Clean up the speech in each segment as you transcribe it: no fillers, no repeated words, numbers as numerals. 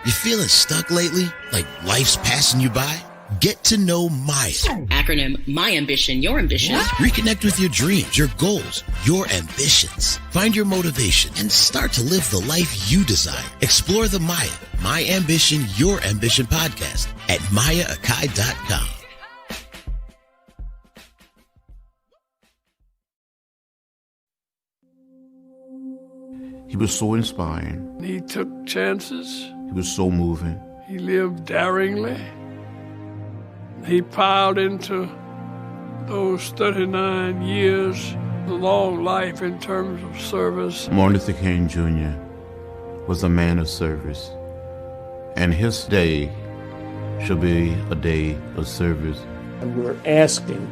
You feeling stuck lately? Like life's passing you by? Get to know M.A.Y.A. Acronym My Ambition, Your Ambition. Reconnect with your dreams, your goals, your ambitions. Find your motivation and start to live the life you desire. Explore the M.A.Y.A. My Ambition, Your Ambition podcast at MAYAAkai.com. He was so inspiring. He took chances. He was so moving. He lived daringly. He piled into those 39 years, a long life in terms of service. Martin Luther King Jr. was a man of service, and his day shall be a day of service. And we're asking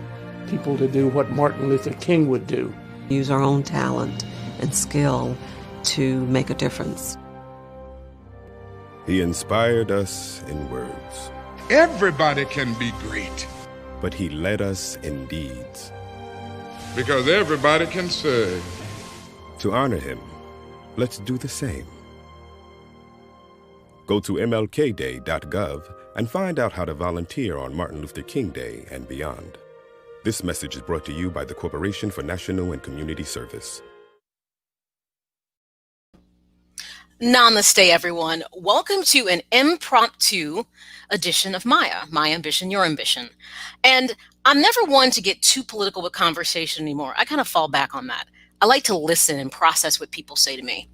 people to do what Martin Luther King would do. Use our own talent and skill to make a difference. He inspired us in words. Everybody can be great. But he led us in deeds. Because everybody can serve. To honor him, let's do the same. Go to MLKday.gov and find out how to volunteer on Martin Luther King Day and beyond. This message is brought to you by the Corporation for National and Community Service. Namaste, everyone. Welcome to an impromptu edition of M.A.Y.A, My Ambition, Your Ambition. And I'm never one to get too political with conversation anymore. I kind of fall back on that. I like to listen and process what people say to me.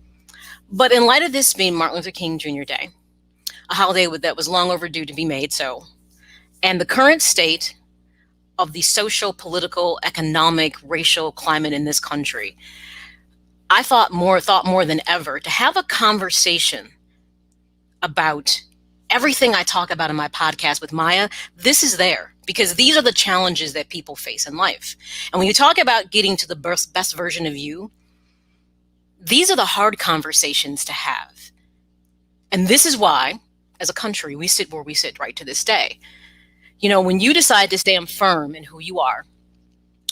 But in light of this being Martin Luther King Jr. Day, a holiday that was long overdue to be made so, and the current state of the social, political, economic, racial climate in this country, I thought more than ever to have a conversation about everything I talk about in my podcast with M.A.Y.A. This is there because these are the challenges that people face in life. And when you talk about getting to the best version of you, these are the hard conversations to have. And this is why, as a country, we sit where we sit right to this day. You know, when you decide to stand firm in who you are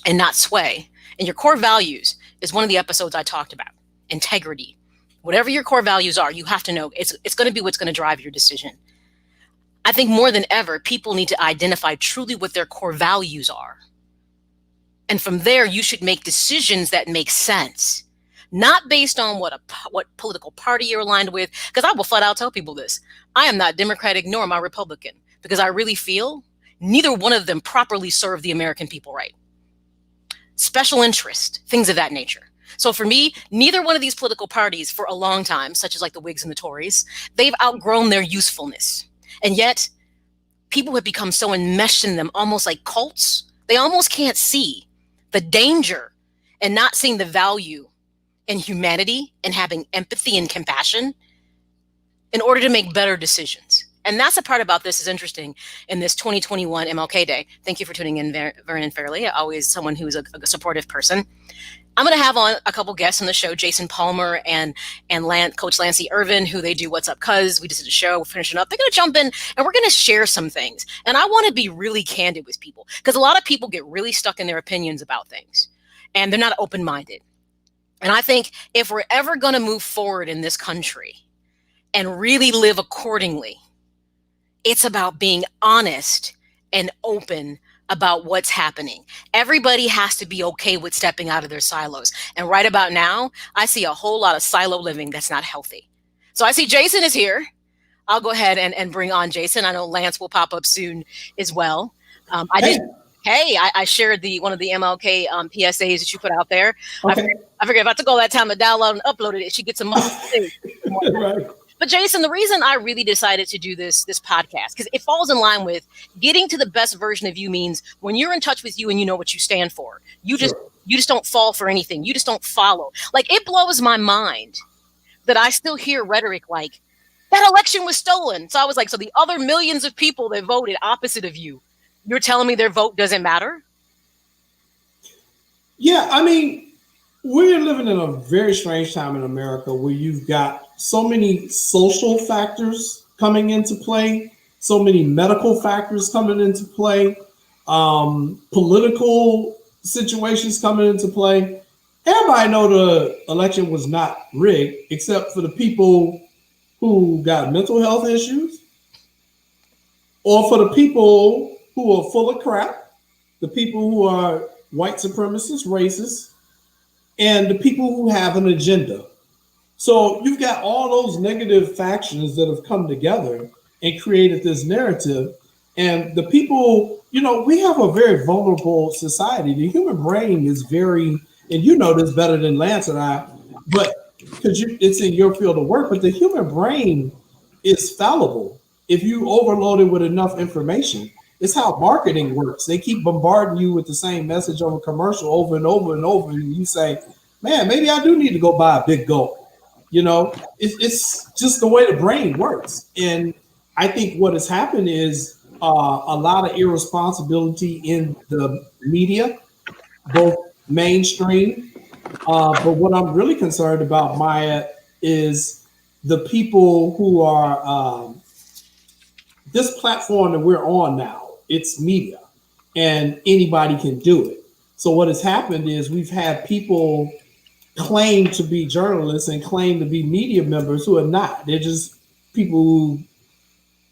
and not sway, and your core values is one of the episodes I talked about. Integrity. Whatever your core values are, you have to know it's going to be what's going to drive your decision. I think more than ever, people need to identify truly what their core values are. And from there, you should make decisions that make sense, not based on what political party you're aligned with. Because I will flat out tell people this. I am not Democratic nor am I Republican because I really feel neither one of them properly serve the American people right. Special interest, things of that nature. So for me, neither one of these political parties for a long time, such as like the Whigs and the Tories, they've outgrown their usefulness. And yet people have become so enmeshed in them, almost like cults. They almost can't see the danger and not seeing the value in humanity and having empathy and compassion in order to make better decisions. And that's the part about this is interesting in this 2021 MLK Day. Thank you for tuning in, Vernon Fairley, always someone who's a supportive person. I'm going to have on a couple guests on the show, Jason Palmer and Coach Lancey Irvin, who they do What's Up Cuz. We just did a show, we're finishing up. They're going to jump in and we're going to share some things. And I want to be really candid with people because a lot of people get really stuck in their opinions about things and they're not open-minded. And I think if we're ever going to move forward in this country and really live accordingly, it's about being honest and open about what's happening. Everybody has to be okay with stepping out of their silos. And right about now, I see a whole lot of silo living that's not healthy. So I see Jason is here. I'll go ahead and bring on Jason. I know Lance will pop up soon as well. I shared one of the MLK PSAs that you put out there. Okay. I figured about to go that time to download and upload it. It should get some money too. Right. But Jason, the reason I really decided to do this podcast, because it falls in line with getting to the best version of you means when you're in touch with you and you know what you stand for, you just don't fall for anything. You just don't follow. Like it blows my mind that I still hear rhetoric like that election was stolen. So I was like, so the other millions of people that voted opposite of you, you're telling me their vote doesn't matter? Yeah, I mean, we're living in a very strange time in America where you've got so many social factors coming into play, so many medical factors coming into play, political situations coming into play. Everybody know the election was not rigged, except for the people who got mental health issues, or for the people who are full of crap, the people who are white supremacists, racists, and the people who have an agenda. So you've got all those negative factions that have come together and created this narrative. And the people, we have a very vulnerable society. The human brain is very, and you know this better than Lance and I, but because it's in your field of work, but the human brain is fallible if you overload it with enough information. It's how marketing works. They keep bombarding you with the same message on a commercial over and over and over. And you say, man, maybe I do need to go buy a big gulp. It's just the way the brain works. And I think what has happened is a lot of irresponsibility in the media, both mainstream. But what I'm really concerned about, Maya, is the people who are this platform that we're on now. It's media, and anybody can do it. So what has happened is we've had people claim to be journalists and claim to be media members who are not. They're just people who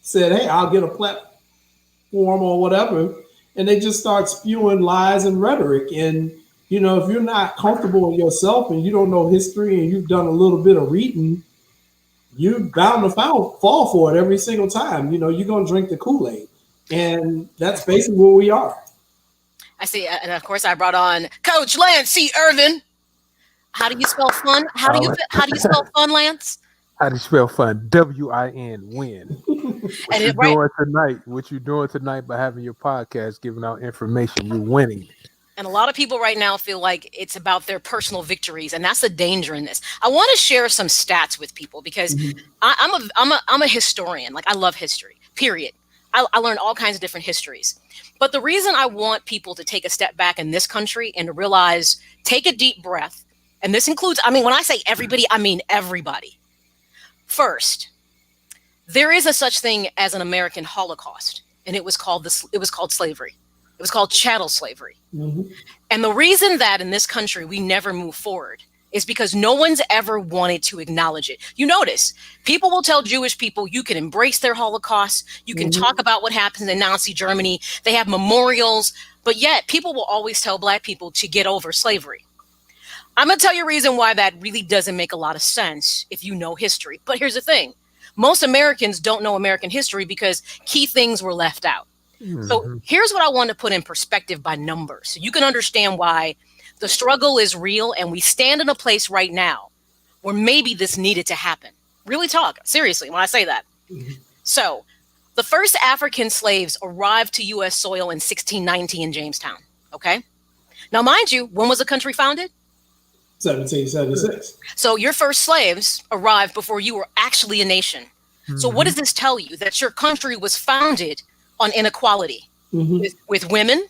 said, hey, I'll get a platform or whatever. And they just start spewing lies and rhetoric. And, if you're not comfortable in yourself and you don't know history and you've done a little bit of reading, you're bound to fall for it every single time. You're going to drink the Kool-Aid. And that's basically where we are. I see. And of course, I brought on Coach Lance C. Irvin. How do you spell fun? How do you spell fun, Lance? How do you spell fun? W-I-N, win. What you're doing tonight by having your podcast, giving out information, you're winning. And a lot of people right now feel like it's about their personal victories, and that's the danger in this. I want to share some stats with people because I'm a historian. Like, I love history, period. I learned all kinds of different histories. But the reason I want people to take a step back in this country and to realize, take a deep breath, and this includes, when I say everybody, I mean everybody. First, there is a such thing as an American Holocaust, and it was called slavery. It was called chattel slavery. Mm-hmm. And the reason that in this country we never move forward is because no one's ever wanted to acknowledge it. You notice, people will tell Jewish people you can embrace their Holocaust, you can talk about what happened in Nazi Germany, they have memorials, but yet people will always tell Black people to get over slavery. I'm going to tell you a reason why that really doesn't make a lot of sense if you know history. But here's the thing. Most Americans don't know American history because key things were left out. Mm-hmm. So here's what I want to put in perspective by numbers, so you can understand why the struggle is real, and we stand in a place right now where maybe this needed to happen. Really talk, seriously, when I say that. Mm-hmm. So the first African slaves arrived to U.S. soil in 1690 in Jamestown, okay? Now, mind you, when was the country founded? 1776. So your first slaves arrived before you were actually a nation. Mm-hmm. So what does this tell you? That your country was founded on inequality with women,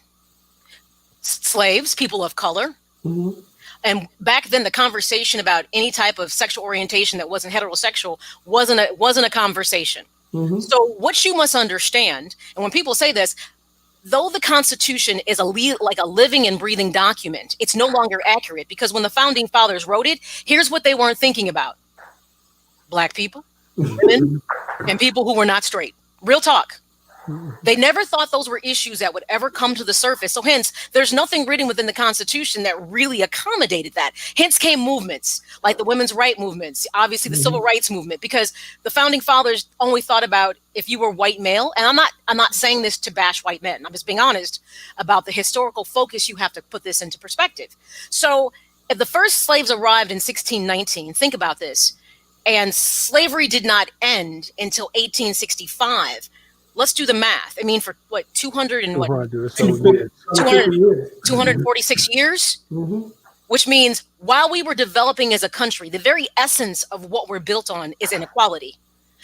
slaves, people of color. Mm-hmm. And back then, the conversation about any type of sexual orientation that wasn't heterosexual wasn't a conversation. Mm-hmm. So what you must understand, and when people say this, though the Constitution is like a living and breathing document, it's no longer accurate, because when the founding fathers wrote it, here's what they weren't thinking about: Black people, women, and people who were not straight. Real talk. They never thought those were issues that would ever come to the surface. So hence, there's nothing written within the Constitution that really accommodated that. Hence came movements like the women's rights movements, obviously the civil rights movement, because the founding fathers only thought about if you were white male. And I'm not saying this to bash white men. I'm just being honest about the historical focus. You have to put this into perspective. So if the first slaves arrived in 1619, think about this, and slavery did not end until 1865. Let's do the math. I mean, for what, 246 years? Mm-hmm. Which means while we were developing as a country, the very essence of what we're built on is inequality.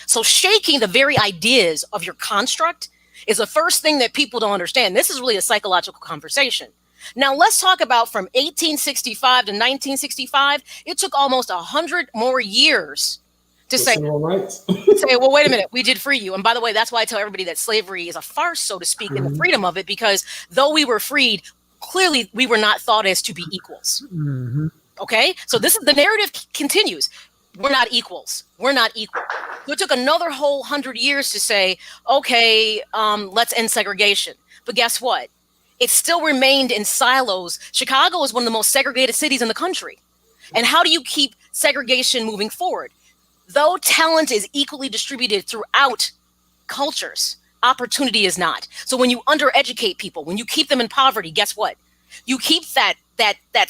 So shaking the very ideas of your construct is the first thing that people don't understand. This is really a psychological conversation. Now, let's talk about from 1865 to 1965. It took almost 100 more years to say, well, wait a minute, we did free you. And by the way, that's why I tell everybody that slavery is a farce, so to speak, in the freedom of it, because though we were freed, clearly we were not thought as to be equals. Mm-hmm. Okay, so this is the narrative continues. we're not equals. We're not equal. So it took another whole 100 years to say, okay, let's end segregation. But guess what? It still remained in silos. Chicago is one of the most segregated cities in the country. And how do you keep segregation moving forward? Though talent is equally distributed throughout cultures, opportunity is not. So when you undereducate people, when you keep them in poverty, guess what? You keep that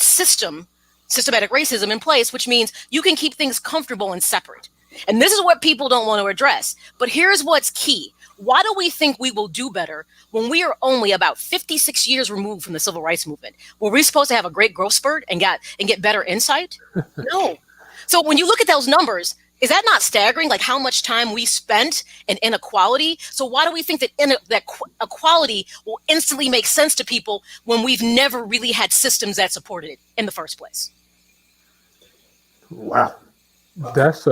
systematic racism in place, which means you can keep things comfortable and separate. And this is what people don't want to address. But here's what's key. Why do we think we will do better when we are only about 56 years removed from the civil rights movement? Were we supposed to have a great growth spurt and get better insight? No. So when you look at those numbers, is that not staggering? Like how much time we spent in inequality? So why do we think that equality will instantly make sense to people when we've never really had systems that supported it in the first place? Wow. That's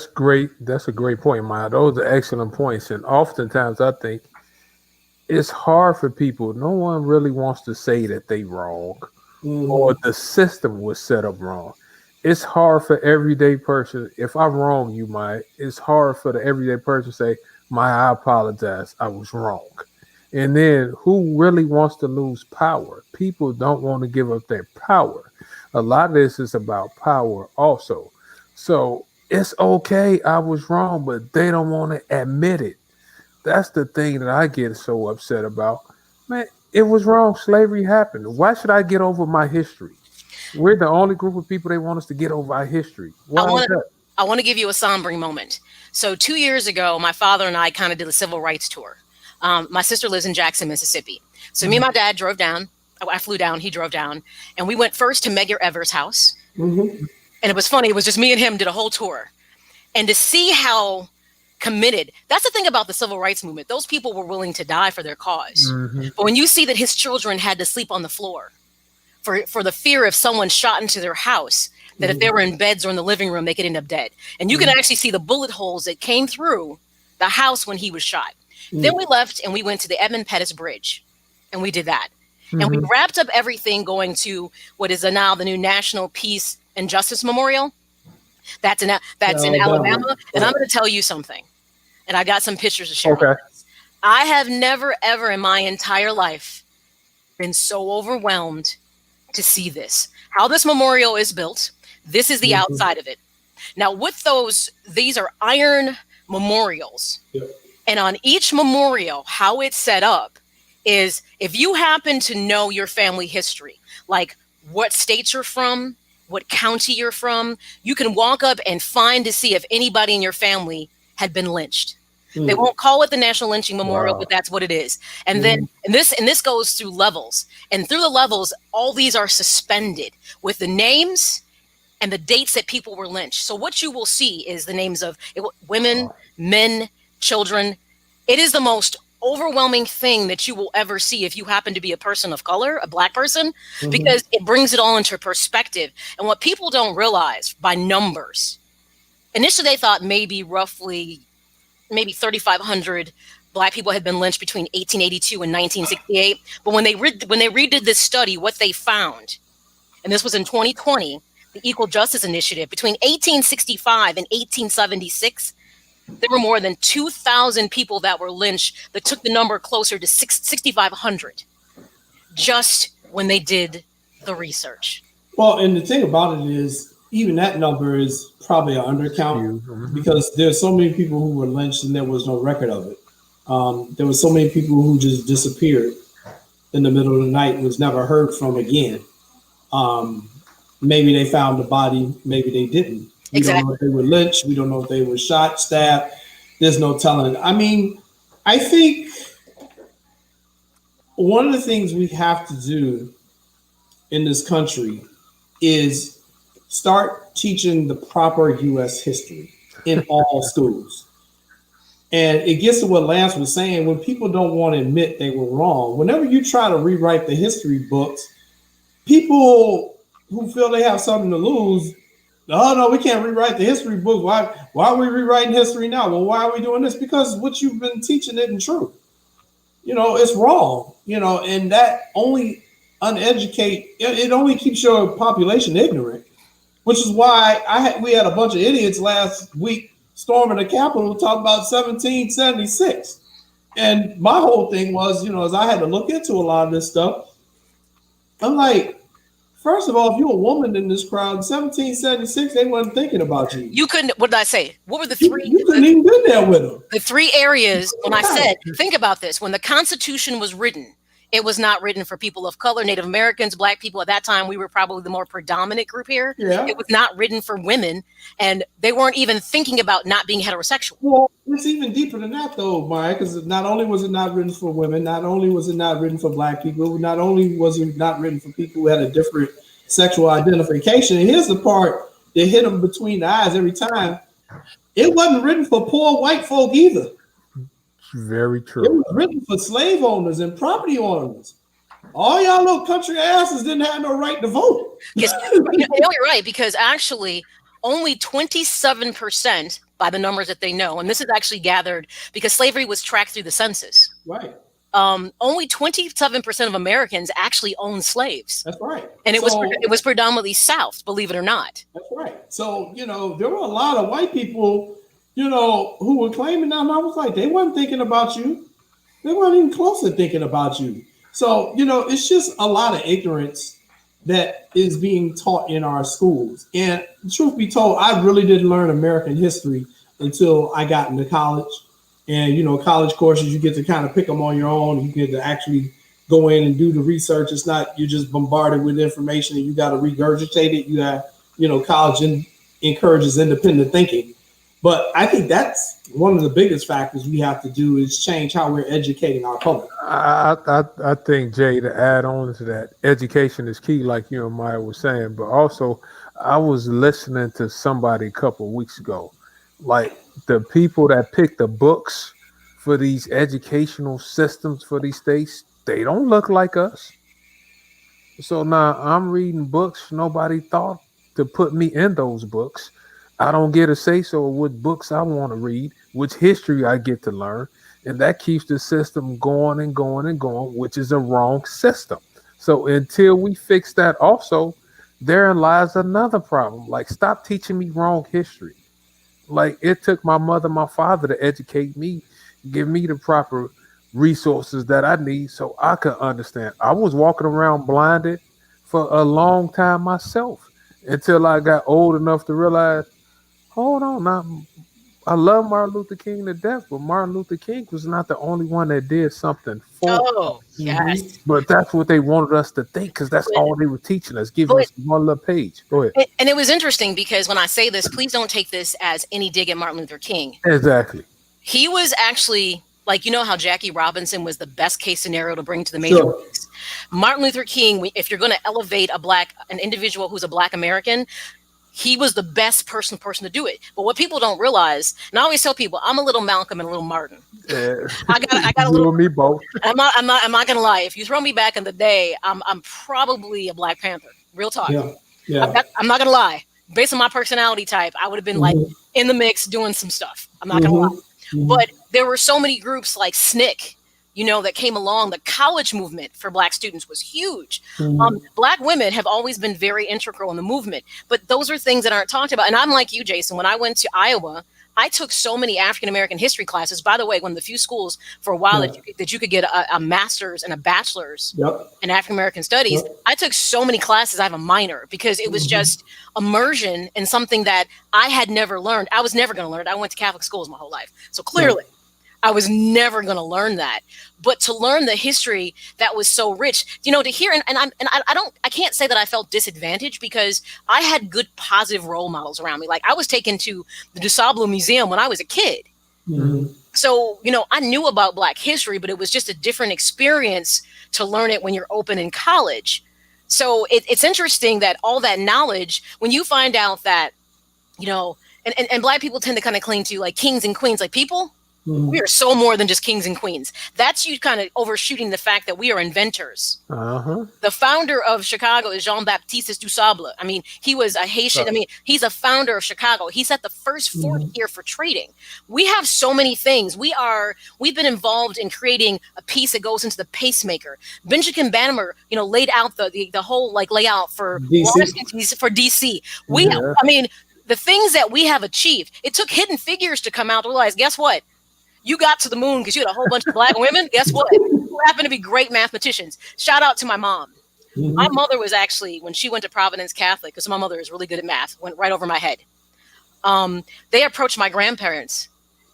great. That's a great point, Maya. Those are excellent points. And oftentimes I think it's hard for people. No one really wants to say that they wrong or the system was set up wrong. It's hard for everyday person. If I'm wrong, you might. It's hard for the everyday person to say, Maya, I apologize. I was wrong. And then who really wants to lose power? People don't want to give up their power. A lot of this is about power also. So it's okay, I was wrong, but they don't want to admit it. That's the thing that I get so upset about. Man, it was wrong. Slavery happened. Why should I get over my history? We're the only group of people they want us to get over our history. Why is that? I want to give you a sombering moment. So 2 years ago, my father and I kind of did a civil rights tour. My sister lives in Jackson, Mississippi. So me and my dad drove down. I flew down, he drove down. And we went first to Medgar Evers' house. And it was funny. It was just me and him did a whole tour. And to see how committed, that's the thing about the civil rights movement. Those people were willing to die for their cause. But when you see that his children had to sleep on the floor for the fear of someone shot into their house, that if they were in beds or in the living room, they could end up dead. And you can actually see the bullet holes that came through the house when he was shot. Then we left and we went to the Edmund Pettus Bridge and we did that. And we wrapped up everything going to what is now the new National Peace and Justice Memorial. That's in Alabama. And I'm going to tell you something. And I got some pictures to share. Okay. I have never, ever in my entire life been so overwhelmed to see this. How this memorial is built. This is the outside of it. Now, with these are iron memorials. And on each memorial, how it's set up is if you happen to know your family history, like what state you're from, what county you're from, you can walk up and find to see if anybody in your family had been lynched. They won't call it the National Lynching Memorial, but that's what it is. And then and this goes through levels. And through the levels, all these are suspended with the names and the dates that people were lynched. So what you will see is the names of women, men, children. It is the most overwhelming thing that you will ever see if you happen to be a person of color, a Black person, because it brings it all into perspective. And what people don't realize by numbers, initially they thought maybe 3,500 Black people had been lynched between 1882 and 1968. But when they redid this study, what they found, and this was in 2020, the Equal Justice Initiative, between 1865 and 1876, there were more than 2,000 people that were lynched that took the number closer to 6,500 just when they did the research. Well, and the thing about it is, even that number is probably an undercount because there's so many people who were lynched and there was no record of it. There were so many people who just disappeared in the middle of the night and was never heard from again. Maybe they found the body, maybe they didn't. We don't know if they were lynched. We don't know if they were shot, stabbed. There's no telling. I mean, I think one of the things we have to do in this country is start teaching the proper U.S. history in all schools. And it gets to what Lance was saying, when people don't want to admit they were wrong, whenever you try to rewrite the history books, people who feel they have something to lose, oh no, we can't rewrite the history book. Why are we rewriting history now? Well, why are we doing this? Because what you've been teaching isn't true. It's wrong, and that only it only keeps your population ignorant. which is why we had a bunch of idiots last week storming the Capitol talking about 1776. And my whole thing was, as I had to look into a lot of this stuff, I'm like, first of all, if you're a woman in this crowd, 1776, they wasn't thinking about you. You couldn't. What did I say? What were the three? You couldn't even been there with them. The three areas. When I said, think about this: when the Constitution was written, it was not written for people of color, Native Americans, Black people. At that time, we were probably the more predominant group here. Yeah. It was not written for women, and they weren't even thinking about not being heterosexual. Well, it's even deeper than that, though, Maya, because not only was it not written for women, not only was it not written for Black people, not only was it not written for people who had a different sexual identification. And here's the part that hit them between the eyes every time. It wasn't written for poor white folk either. Very true. It was written for slave owners and property owners. All y'all little country asses didn't have no right to vote. Yes, you're right, because actually only 27%, by the numbers that they know, and this is actually gathered because slavery was tracked through the census. Right. Only 27% of Americans actually owned slaves. That's right. And it was predominantly South, believe it or not. That's right. So, there were a lot of white people, who were claiming that, and I was like, they weren't thinking about you. They weren't even close to thinking about you. So, it's just a lot of ignorance that is being taught in our schools. And truth be told, I really didn't learn American history until I got into college. And, college courses, you get to kind of pick them on your own. You get to actually go in and do the research. It's not, you're just bombarded with information and you got to regurgitate it. You got, college encourages independent thinking. But I think that's one of the biggest factors we have to do is change how we're educating our public. I think, Jay, to add on to that, education is key, like you and Maya was saying. But also, I was listening to somebody a couple of weeks ago, like the people that pick the books for these educational systems for these states, they don't look like us. So now I'm reading books nobody thought to put me in those books. I don't get a say so what books I want to read, which history I get to learn. And that keeps the system going and going and going, which is a wrong system. So until we fix that also, therein lies another problem. Like, stop teaching me wrong history. Like, it took my mother, my father to educate me, give me the proper resources that I need so I could understand. I was walking around blinded for a long time myself until I got old enough to realize, hold on, now, I love Martin Luther King to death, but Martin Luther King was not the only one that did something for us. Yes. But that's what they wanted us to think, because that's all they were teaching us, giving us one little page. Go ahead. And it was interesting because when I say this, please don't take this as any dig at Martin Luther King. Exactly. He was actually, like, how Jackie Robinson was the best case scenario to bring to the major leagues. Martin Luther King, if you're going to elevate an individual who's a Black American, he was the best person to do it. But what people don't realize, and I always tell people, I'm a little Malcolm and a little Martin. Yeah. I got a little me both. I'm not gonna lie. If you throw me back in the day, I'm probably a Black Panther. Real talk. Yeah. I'm not gonna lie. Based on my personality type, I would have been like in the mix doing some stuff. I'm not gonna lie. But there were so many groups like SNCC, that came along. The college movement for Black students was huge. Black women have always been very integral in the movement, but those are things that aren't talked about. And I'm like you, Jason. When I went to Iowa, I took so many African-American history classes. By the way, one of the few schools for a while that you could get a master's and a bachelor's in African-American studies. I took so many classes. I have a minor because it was just immersion in something that I had never learned. I was never going to learn it. I went to Catholic schools my whole life. So clearly I was never going to learn that. But to learn the history that was so rich, to hear, I can't say that I felt disadvantaged because I had good positive role models around me. Like, I was taken to the DuSable Museum when I was a kid. So, I knew about Black history, but it was just a different experience to learn it when you're open in college. So it's interesting that all that knowledge, when you find out that, and Black people tend to kind of cling to like kings and queens, like people. We are so more than just kings and queens. That's you kind of overshooting the fact that we are inventors. The founder of Chicago is Jean-Baptiste Dussable. I mean, he was a Haitian. I mean, he's a founder of Chicago. He set the first fort here for trading. We have so many things. We've been involved in creating a piece that goes into the pacemaker. Benjamin Bannemer, laid out the whole layout for DC. I mean, the things that we have achieved. It took Hidden Figures to come out to realize, guess what? You got to the moon because you had a whole bunch of black women. Guess what? Who happen to be great mathematicians. Shout out to my mom. My mother was actually, when she went to Providence Catholic, because my mother is really good at math, went right over my head. They approached my grandparents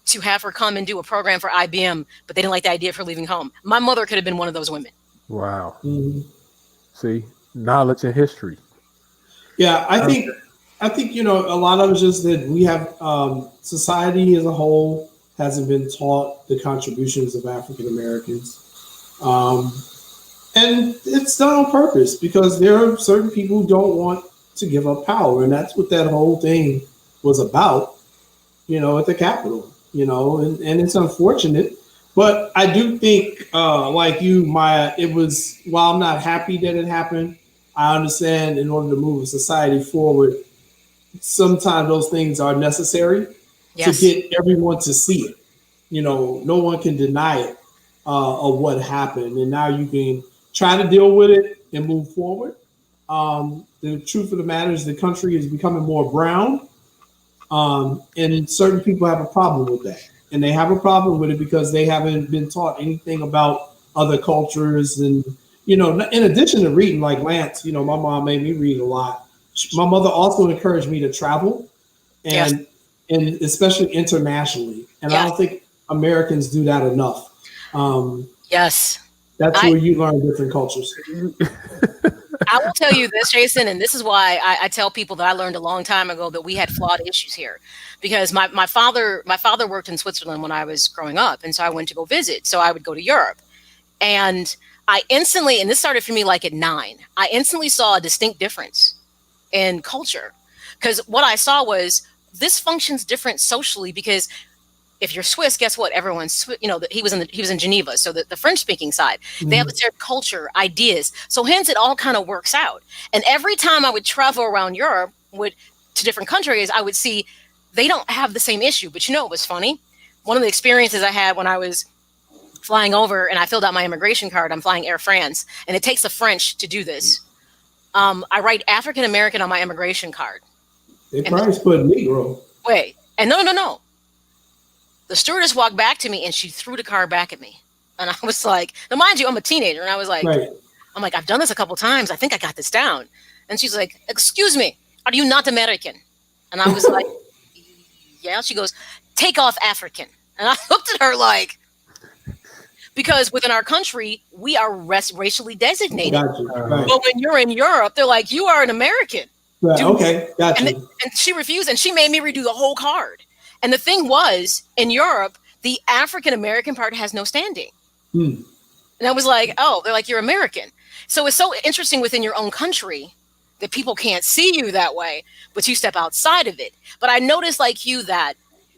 to have her come and do a program for IBM, but they didn't like the idea of her leaving home. My mother could have been one of those women. Wow. See, knowledge and history. Yeah, I think a lot of it's just that we have society as a whole hasn't been taught the contributions of African Americans. And it's done on purpose because there are certain people who don't want to give up power. And that's what that whole thing was about, at the Capitol, and it's unfortunate. But I do think, like you, Maya, it was, while I'm not happy that it happened, I understand in order to move a society forward, sometimes those things are necessary to get everyone to see it. No one can deny it of what happened. And now you can try to deal with it and move forward. The truth of the matter is the country is becoming more brown. And certain people have a problem with that. And they have a problem with it because they haven't been taught anything about other cultures. And, in addition to reading like Lance, my mom made me read a lot. My mother also encouraged me to travel and especially internationally. And I don't think Americans do that enough. That's where you learn different cultures. I will tell you this, Jason, and this is why I tell people that I learned a long time ago that we had flawed issues here, because my father worked in Switzerland when I was growing up, and so I went to go visit. So I would go to Europe, and I instantly, and this started for me like at 9, I instantly saw a distinct difference in culture, because what I saw was this functions different socially because if you're Swiss, guess what? Everyone's, he was in Geneva. So the French speaking side, they have their culture, ideas. So hence it all kind of works out. And every time I would travel around Europe to different countries, I would see they don't have the same issue. But it was funny. One of the experiences I had when I was flying over and I filled out my immigration card, I'm flying Air France, and it takes the French to do this. I write African American on my immigration card. They probably put Negro. Wait, and no. The stewardess walked back to me and she threw the card back at me. And I was like, now mind you, I'm a teenager. And I was like, I've done this a couple times. I think I got this down. And she's like, excuse me, are you not American? And I was like, yeah. She goes, take off African. And I looked at her like, because within our country, we are racially designated. But when you're in Europe, they're like, you are an American. Right. Okay, gotcha. And she refused, and she made me redo the whole card. And the thing was, in Europe, the African American part has no standing. And I was like, oh, they're like, you're American. So it's so interesting within your own country that people can't see you that way, but you step outside of it. But I noticed, like you, that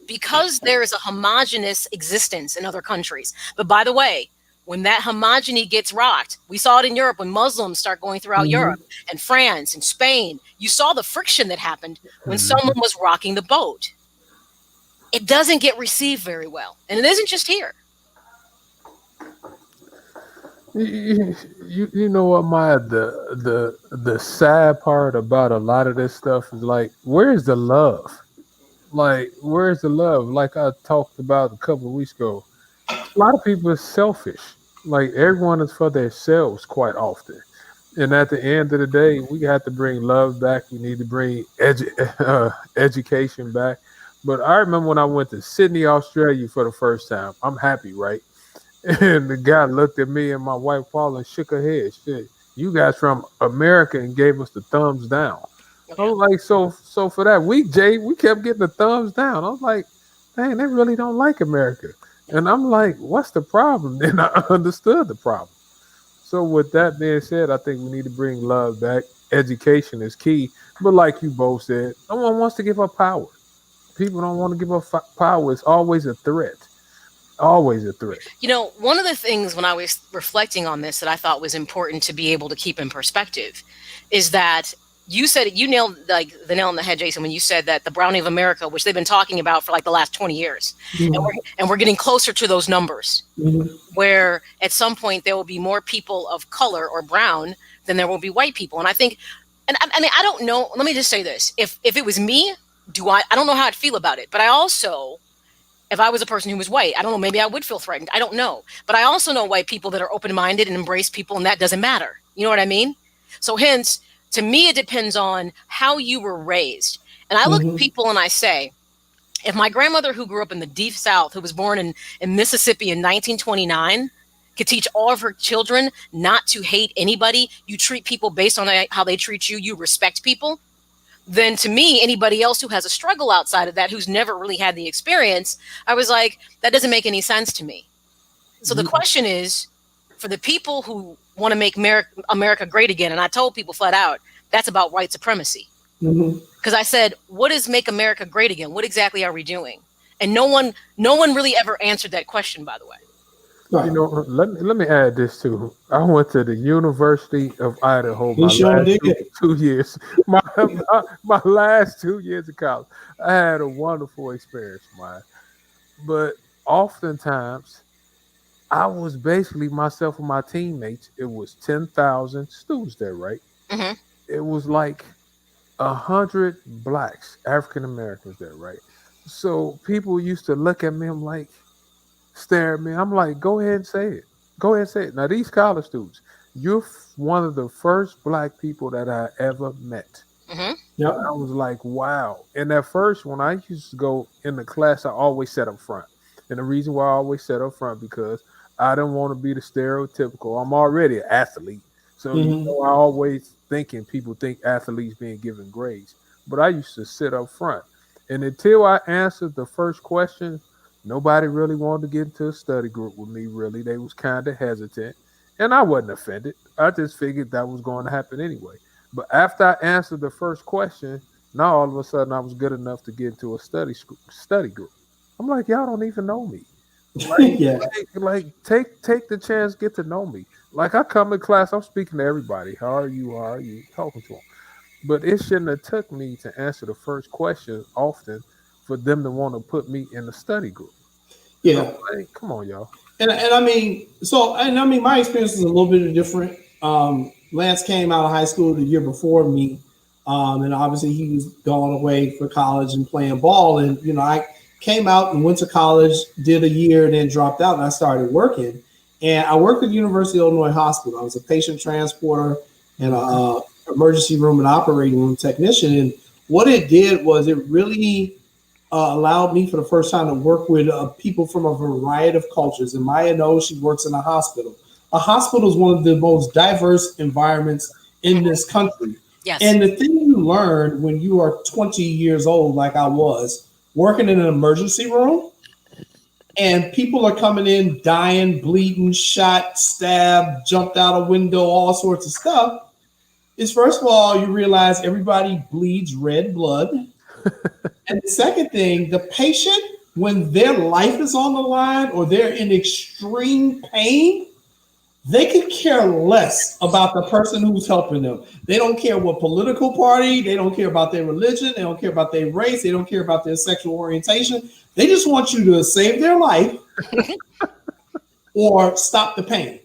because there is a homogenous existence in other countries. But by the way, when that homogeny gets rocked, we saw it in Europe when Muslims start going throughout Europe and France and Spain. You saw the friction that happened when someone was rocking the boat. It doesn't get received very well. And it isn't just here. You know what, Maya? The sad part about a lot of this stuff is like, where's the love? Like, where's the love? Like I talked about a couple of weeks ago. A lot of people are selfish. Like, everyone is for themselves quite often. And at the end of the day, we have to bring love back. We need to bring education back. But I remember when I went to Sydney, Australia for the first time. I'm happy, right? And the guy looked at me and my wife Paula and shook her head. Shit, you guys from America, and gave us the thumbs down. I was like, so for that week, Jay, we kept getting the thumbs down. I was like, dang, they really don't like America. And I'm like, what's the problem? And I understood the problem. So with that being said, I think we need to bring love back. Education is key. But like you both said, no one wants to give up power. People don't want to give up power. It's always a threat. Always a threat. You know, one of the things when I was reflecting on this that I thought was important to be able to keep in perspective is that you nailed like the nail on the head, Jason, when you said that the browning of America, which they've been talking about for like the last 20 years, and we're getting closer to those numbers, where at some point there will be more people of color or brown than there will be white people. And I think, and I mean, I don't know. Let me just say this: if it was me, I don't know how I'd feel about it, but I also. If I was a person who was white, I don't know, maybe I would feel threatened. I don't know. But I also know white people that are open-minded and embrace people, and that doesn't matter. You know what I mean? So hence, to me, it depends on how you were raised. And I look at people and I say, if my grandmother who grew up in the deep South, who was born in Mississippi in 1929, could teach all of her children not to hate anybody, you treat people based on how they treat you, you respect people, then to me, anybody else who has a struggle outside of that, who's never really had the experience, I was like, that doesn't make any sense to me. So the question is, for the people who want to make America great again, and I told people flat out, that's about white supremacy. Because I said, what is make America great again? What exactly are we doing? And no one really ever answered that question, by the way. Right. You know, let me add this too. I went to the University of Idaho my last 2 years. My last 2 years of college. I had a wonderful experience, man. But oftentimes, I was basically myself and my teammates. It was 10,000 students there, right? It was like 100 blacks, African Americans there, right? So people used to look at me. I'm like. Stare at me. I'm like, go ahead and say it. Go ahead and say it. Now, these college students, you're one of the first black people that I ever met. Yep. I was like, wow. And at first, when I used to go in the class, I always sat up front. And the reason why I always sat up front because I didn't want to be the stereotypical. I'm already an athlete. So you know, I always people think athletes being given grades. But I used to sit up front. And until I answered the first question, nobody really wanted to get into a study group with me, really. They was kind of hesitant. And I wasn't offended. I just figured that was going to happen anyway. But after I answered the first question, now all of a sudden I was good enough to get into a study group. I'm like, y'all don't even know me. Like take the chance, get to know me. Like I come in class, I'm speaking to everybody. How are you? How are you? Talking to them. But it shouldn't have took me to answer the first question often for them to want to put me in a study group. Yeah. So, like, come on, y'all. And I mean, my experience is a little bit different. Lance came out of high school the year before me. And obviously he was going away for college and playing ball. And, you know, I came out and went to college, did a year and then dropped out and I started working. And I worked at the University of Illinois Hospital. I was a patient transporter and a emergency room and operating room technician. And what it did was it really allowed me for the first time to work with people from a variety of cultures. And M.A.Y.A knows she works in a hospital. A hospital is one of the most diverse environments in this country. Yes. And the thing you learn when you are 20 years old, like I was, working in an emergency room, and people are coming in, dying, bleeding, shot, stabbed, jumped out a window, all sorts of stuff, is first of all, you realize everybody bleeds red blood. And the second thing, the patient, when their life is on the line or they're in extreme pain, they could care less about the person who's helping them. They don't care what political party, they don't care about their religion, they don't care about their race, they don't care about their sexual orientation. They just want you to save their life or stop the pain.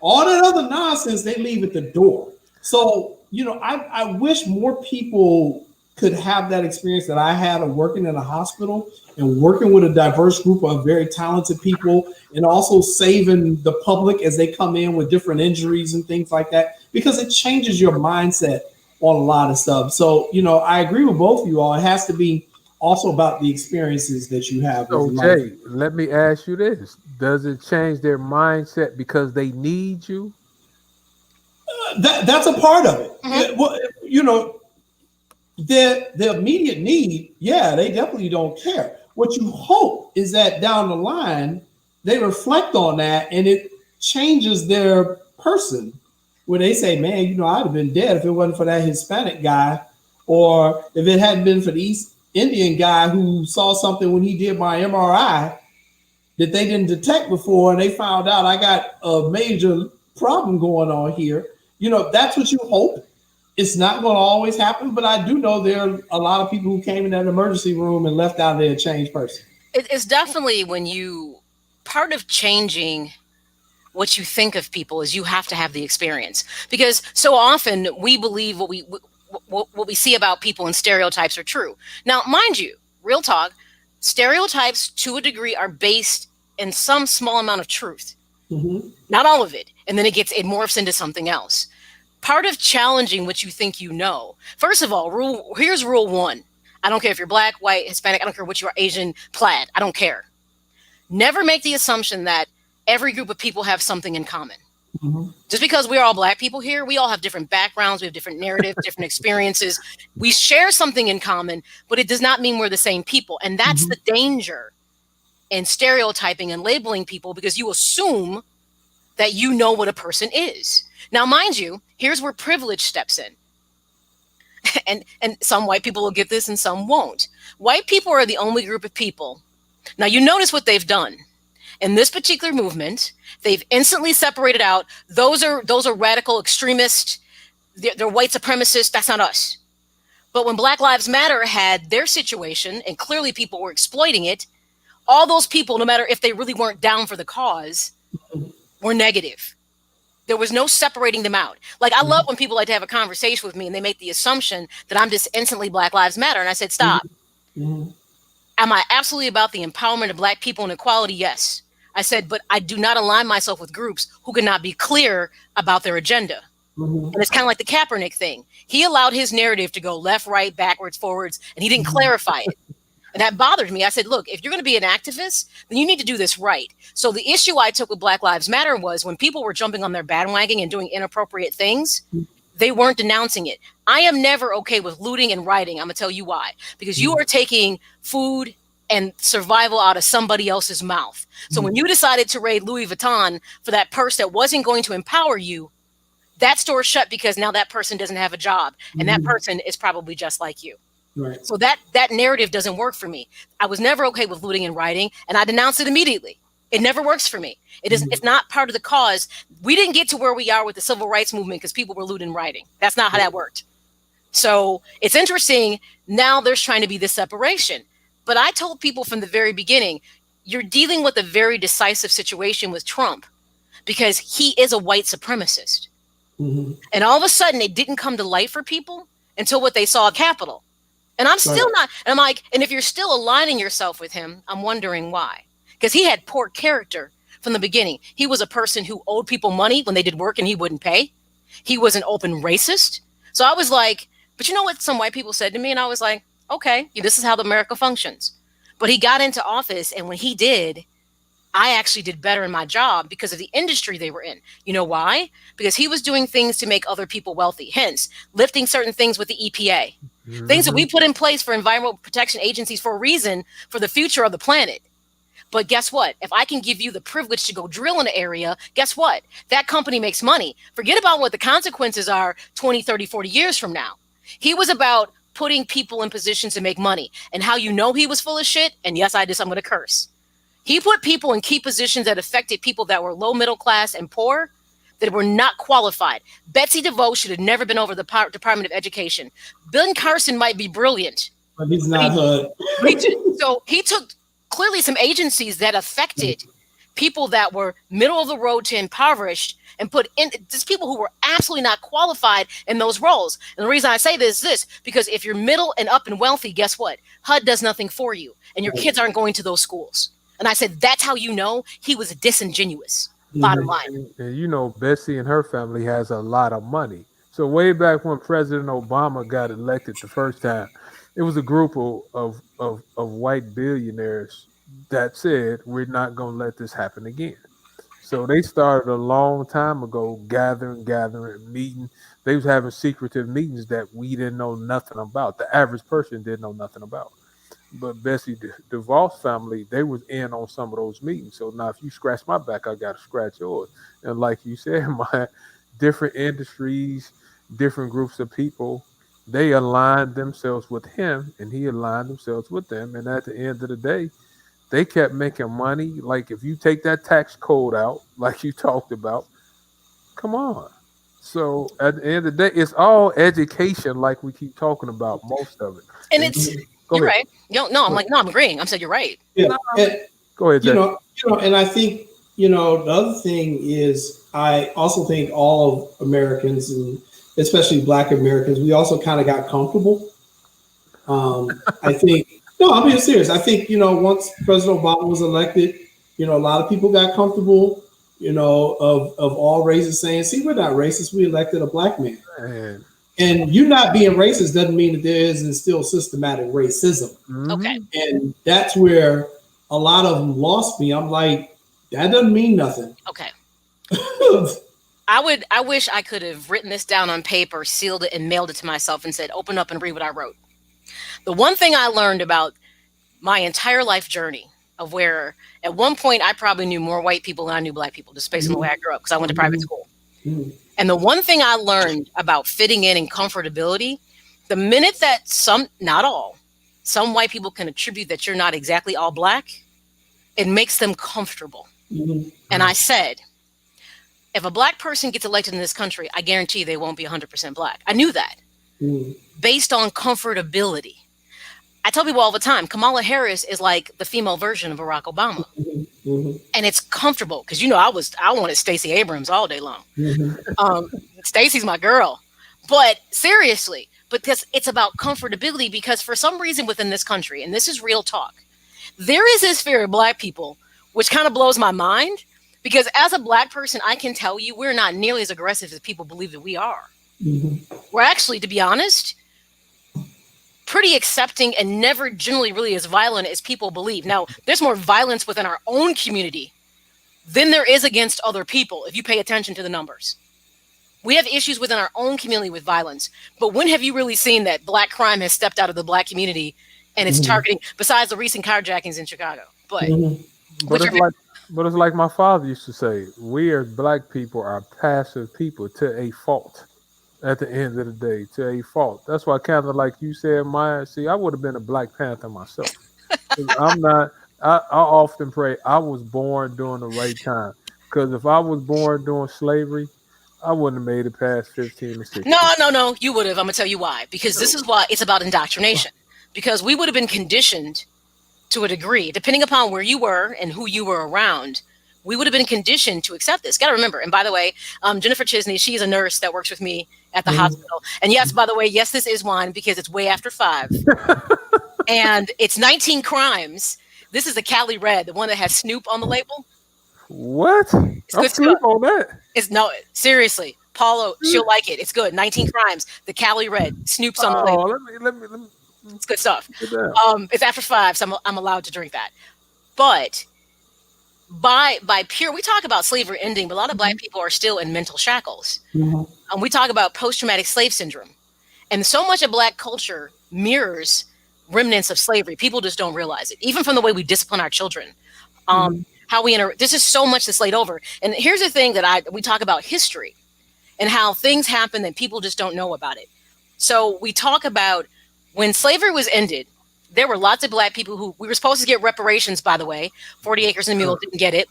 All that other nonsense, they leave at the door. So, you know, I wish more people could have that experience that I had of working in a hospital and working with a diverse group of very talented people and also saving the public as they come in with different injuries and things like that, because it changes your mindset on a lot of stuff. So, you know, I agree with both of you all. It has to be also about the experience that you have. So, Jay, let me ask you this. Does it change their mindset because they need you? That's a part of it. Mm-hmm. Well, you know, the immediate need, yeah, they definitely don't care. What you hope is that down the line, they reflect on that and it changes their person where they say, man, you know, I'd have been dead if it wasn't for that Hispanic guy, or if it hadn't been for the East Indian guy who saw something when he did my MRI that they didn't detect before, and they found out I got a major problem going on here. That's what you hope. It's not going to always happen, but I do know there are a lot of people who came in that emergency room and left out there a changed person. It's definitely part of changing what you think of people is you have to have the experience, because so often we believe what we see about people and stereotypes are true. Now, mind you, real talk, stereotypes to a degree are based in some small amount of truth, not all of it, and then it morphs into something else. Part of challenging what you think you know. First of all, here's rule one. I don't care if you're black, white, Hispanic. I don't care what you are, Asian, plaid. I don't care. Never make the assumption that every group of people have something in common. Just because we're all black people here, we all have different backgrounds, we have different narratives, different experiences. We share something in common, but it does not mean we're the same people. And that's the danger in stereotyping and labeling people, because you assume that you know what a person is. Now, mind you, here's where privilege steps in. And some white people will get this and some won't. White people are the only group of people. Now, you notice what they've done. In this particular movement, they've instantly separated out, those are radical extremists, they're white supremacists, that's not us. But when Black Lives Matter had their situation, and clearly people were exploiting it, all those people, no matter if they really weren't down for the cause, were negative. There was no separating them out. Like, I love when people like to have a conversation with me and they make the assumption that I'm just instantly Black Lives Matter. And I said, stop. Am I absolutely about the empowerment of Black people and equality? Yes. I said, but I do not align myself with groups who cannot be clear about their agenda. And it's kind of like the Kaepernick thing. He allowed his narrative to go left, right, backwards, forwards, and he didn't clarify it. And that bothered me. I said, look, if you're going to be an activist, then you need to do this right. So the issue I took with Black Lives Matter was when people were jumping on their bandwagon and doing inappropriate things, they weren't denouncing it. I am never okay with looting and rioting. I'm going to tell you why. Because you are taking food and survival out of somebody else's mouth. So when you decided to raid Louis Vuitton for that purse that wasn't going to empower you, that store shut because now that person doesn't have a job. And that person is probably just like you. Right. So that narrative doesn't work for me. I was never okay with looting and rioting, and I denounced it immediately. It never works for me. It's not part of the cause. We didn't get to where we are with the civil rights movement because people were looting and rioting. That's not how that worked. So it's interesting. Now there's trying to be this separation. But I told people from the very beginning, you're dealing with a very decisive situation with Trump because he is a white supremacist. And all of a sudden, it didn't come to light for people until what they saw at Capitol. And I'm still not, and I'm like, and if you're still aligning yourself with him, I'm wondering why. Because he had poor character from the beginning. He was a person who owed people money when they did work and he wouldn't pay. He was an open racist. So I was like, but you know what some white people said to me? And I was like, okay, this is how America functions. But he got into office, and when he did, I actually did better in my job because of the industry they were in. You know why? Because he was doing things to make other people wealthy, hence lifting certain things with the EPA. Things that we put in place for environmental protection agencies for a reason, for the future of the planet. But guess what? If I can give you the privilege to go drill in an area, guess what? That company makes money. Forget about what the consequences are 20, 30, 40 years from now. He was about putting people in positions to make money. And how you know he was full of shit, and yes, I'm going to curse. He put people in key positions that affected people that were low middle class and poor, that were not qualified. Betsy DeVos should have never been over the Department of Education. Ben Carson might be brilliant. But he's not hood. So he took clearly some agencies that affected people that were middle of the road to impoverished and put in just people who were absolutely not qualified in those roles. And the reason I say this is this, because if you're middle and up and wealthy, guess what? HUD does nothing for you, and your kids aren't going to those schools. And I said, that's how you know he was disingenuous, bottom line. And you know, Betsy and her family has a lot of money. So way back when President Obama got elected the first time, it was a group of white billionaires that said, we're not going to let this happen again. So they started a long time ago, gathering, meeting. They was having secretive meetings that we didn't know nothing about. The average person didn't know nothing about. But Betsy DeVos family, they was in on some of those meetings. So now if you scratch my back, I got to scratch yours. And like you said, my different industries, different groups of people, they aligned themselves with him and he aligned themselves with them. And at the end of the day, they kept making money. Like if you take that tax code out, like you talked about, come on. So at the end of the day, it's all education, like we keep talking about, most of it. And And it's go you're ahead. right. No, I'm like, no, I'm agreeing. I'm saying you're right. Yeah. No, And, go ahead, Jay. and I think, the other thing is I also think all of Americans, and especially Black Americans, we also kind of got comfortable. I think, no, I'm being serious. I think, once President Obama was elected, a lot of people got comfortable, of all races saying, see, we're not racist. We elected a Black man. Man. And you not being racist doesn't mean that there isn't still systematic racism. Okay. And that's where a lot of them lost me. I'm like, that doesn't mean nothing. Okay. I wish I could have written this down on paper, sealed it, and mailed it to myself and said, open up and read what I wrote. The one thing I learned about my entire life journey of where at one point I probably knew more white people than I knew Black people, just based on the way I grew up, because I went to private school. And the one thing I learned about fitting in and comfortability, the minute that not all, some white people can attribute that you're not exactly all Black, it makes them comfortable. And I said, if a Black person gets elected in this country, I guarantee they won't be 100% Black. I knew that based on comfortability. I tell people all the time, Kamala Harris is like the female version of Barack Obama. And it's comfortable because, I wanted Stacey Abrams all day long. Stacey's my girl. But seriously, because it's about comfortability, because for some reason within this country, and this is real talk, there is this fear of Black people, which kind of blows my mind, because as a Black person, I can tell you we're not nearly as aggressive as people believe that we are. We're actually, to be honest, pretty accepting and never generally really as violent as people believe. Now, there's more violence within our own community than there is against other people, if you pay attention to the numbers. We have issues within our own community with violence. But when have you really seen that Black crime has stepped out of the Black community and it's targeting, besides the recent carjackings in Chicago? But it's like my father used to say, we as Black people are passive people to a fault. At the end of the day, to a fault. That's why, kind of like you said, Maya. See, I would have been a Black Panther myself. I'm not. I often pray I was born during the right time. Because if I was born during slavery, I wouldn't have made it past 15 or 16. No, you would have. I'm gonna tell you why. Because this is why it's about indoctrination. Because we would have been conditioned to a degree, depending upon where you were and who you were around. We would have been conditioned to accept this. Got to remember. And by the way, Jennifer Chisney, she's a nurse that works with me at the hospital. And yes, by the way, yes, this is wine because it's way after 5. And it's 19 crimes. This is the Cali Red, the one that has Snoop on the label. What? It's I'm good Snoop stuff. on that. Seriously. Paulo, she'll like it. It's good. 19 crimes. The Cali Red. Snoop's on the label. Let me. It's good stuff. It's after 5, so I'm allowed to drink that. But by pure, we talk about slavery ending, but a lot of Black people are still in mental shackles. We talk about post-traumatic slave syndrome. And so much of Black culture mirrors remnants of slavery. People just don't realize it. Even from the way we discipline our children. How we this is so much that's laid over. And here's the thing that we talk about history and how things happen that people just don't know about it. So we talk about when slavery was ended, there were lots of Black people who we were supposed to get reparations, by the way. 40 acres and a mule didn't get it.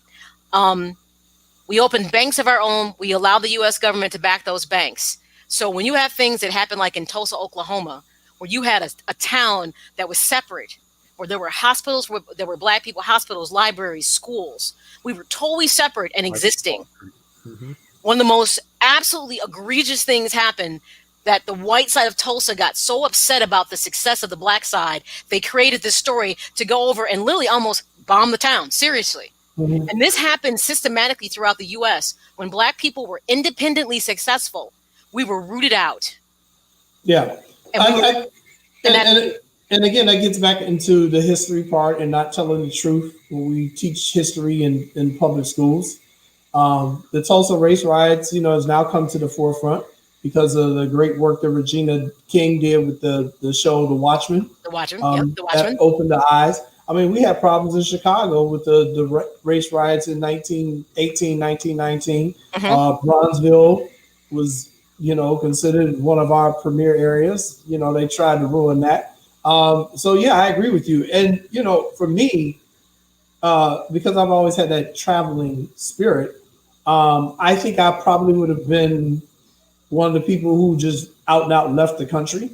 We opened banks of our own. We allowed the U.S. government to back those banks. So when you have things that happen like in Tulsa, Oklahoma, where you had a town that was separate, where there were hospitals, where there were Black people, hospitals, libraries, schools, we were totally separate and existing. One of the most absolutely egregious things happened, that the white side of Tulsa got so upset about the success of the Black side, they created this story to go over and literally almost bomb the town. Seriously. And this happened systematically throughout the U.S. When Black people were independently successful, we were rooted out. Yeah. And again, that gets back into the history part and not telling the truth when we teach history in public schools. The Tulsa race riots, has now come to the forefront because of the great work that Regina King did with the show The Watchmen. The Watchmen. The Watchmen. That opened the eyes. I mean, we had problems in Chicago with the race riots in 1918, 1919. Bronzeville was, considered one of our premier areas. They tried to ruin that. So, yeah, I agree with you. And, for me, because I've always had that traveling spirit, I think I probably would have been one of the people who just out and out left the country.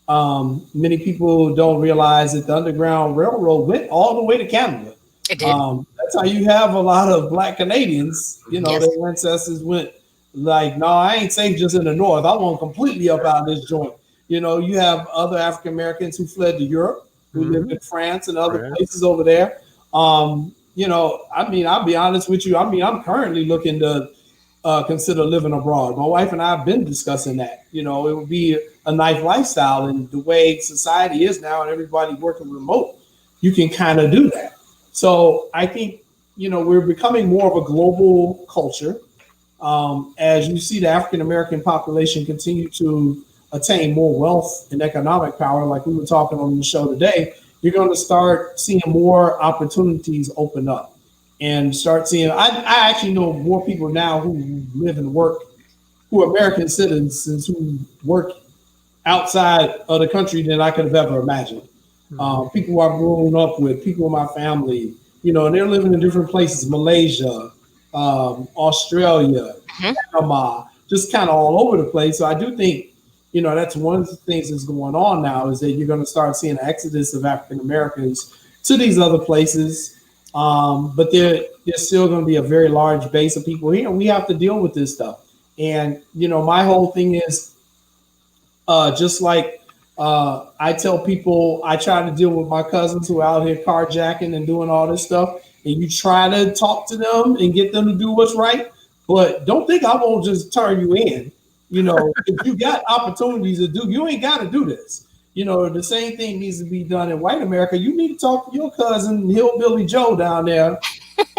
Many people don't realize that the Underground Railroad went all the way to Canada. It did. That's how you have a lot of Black Canadians. You know, Yes. their ancestors went like, no, I ain't safe just in the North. I want completely up out of this joint. You know, you have other African Americans who fled to Europe, who lived in France and other places over there. You know, I mean, I'll be honest with you. I mean, I'm currently looking to consider living abroad. My wife and I have been discussing that. You know, it would be a nice lifestyle, and the way society is now, and everybody working remote, you can kind of do that. So I think, you know, we're becoming more of a global culture. As you see the African American population continue to attain more wealth and economic power, like we were talking on the show today, you're going to start seeing more opportunities open up and start seeing. I actually know more people now who live and work, who are American citizens who work outside of the country than I could have ever imagined. People I've grown up with, people in my family, you know, and they're living in different places, Malaysia, Australia, Panama, just kind of all over the place. So I do think, you know, that's one of the things that's going on now, is that you're going to start seeing an exodus of African Americans to these other places. But there's still going to be a very large base of people here, and we have to deal with this stuff. And, you know, my whole thing is just like I tell people, I try to deal with my cousins who are out here carjacking and doing all this stuff. And you try to talk to them and get them to do what's right. But don't think I won't just turn you in. You know, if you got opportunities to do, you ain't got to do this. You know, the same thing needs to be done in white America. You need to talk to your cousin, Hillbilly Joe down there,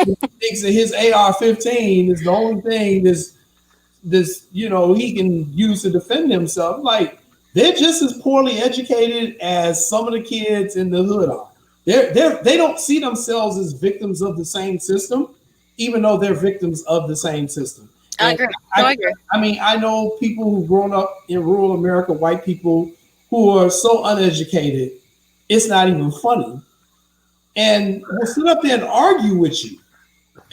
who thinks that his AR-15 is the only thing this, you know, he can use to defend himself. Like, they're just as poorly educated as some of the kids in the hood are. They don't see themselves as victims of the same system, even though they're victims of the same system. I agree. I agree. I mean, I know people who've grown up in rural America, white people who are so uneducated, it's not even funny. And will sit up there and argue with you.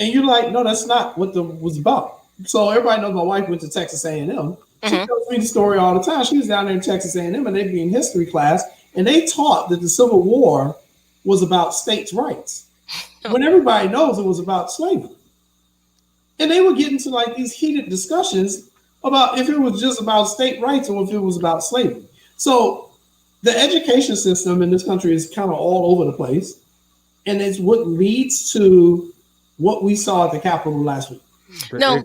And you're like, no, that's not what the was about. So everybody knows my wife went to Texas A&M. She tells me the story all the time. She was down there in Texas A&M, and they'd be in history class, and they taught that the Civil War was about states' rights, when everybody knows it was about slavery. And they would get into like these heated discussions about if it was just about state rights or if it was about slavery. So the education system in this country is kind of all over the place, and it's what leads to what we saw at the Capitol last week. No,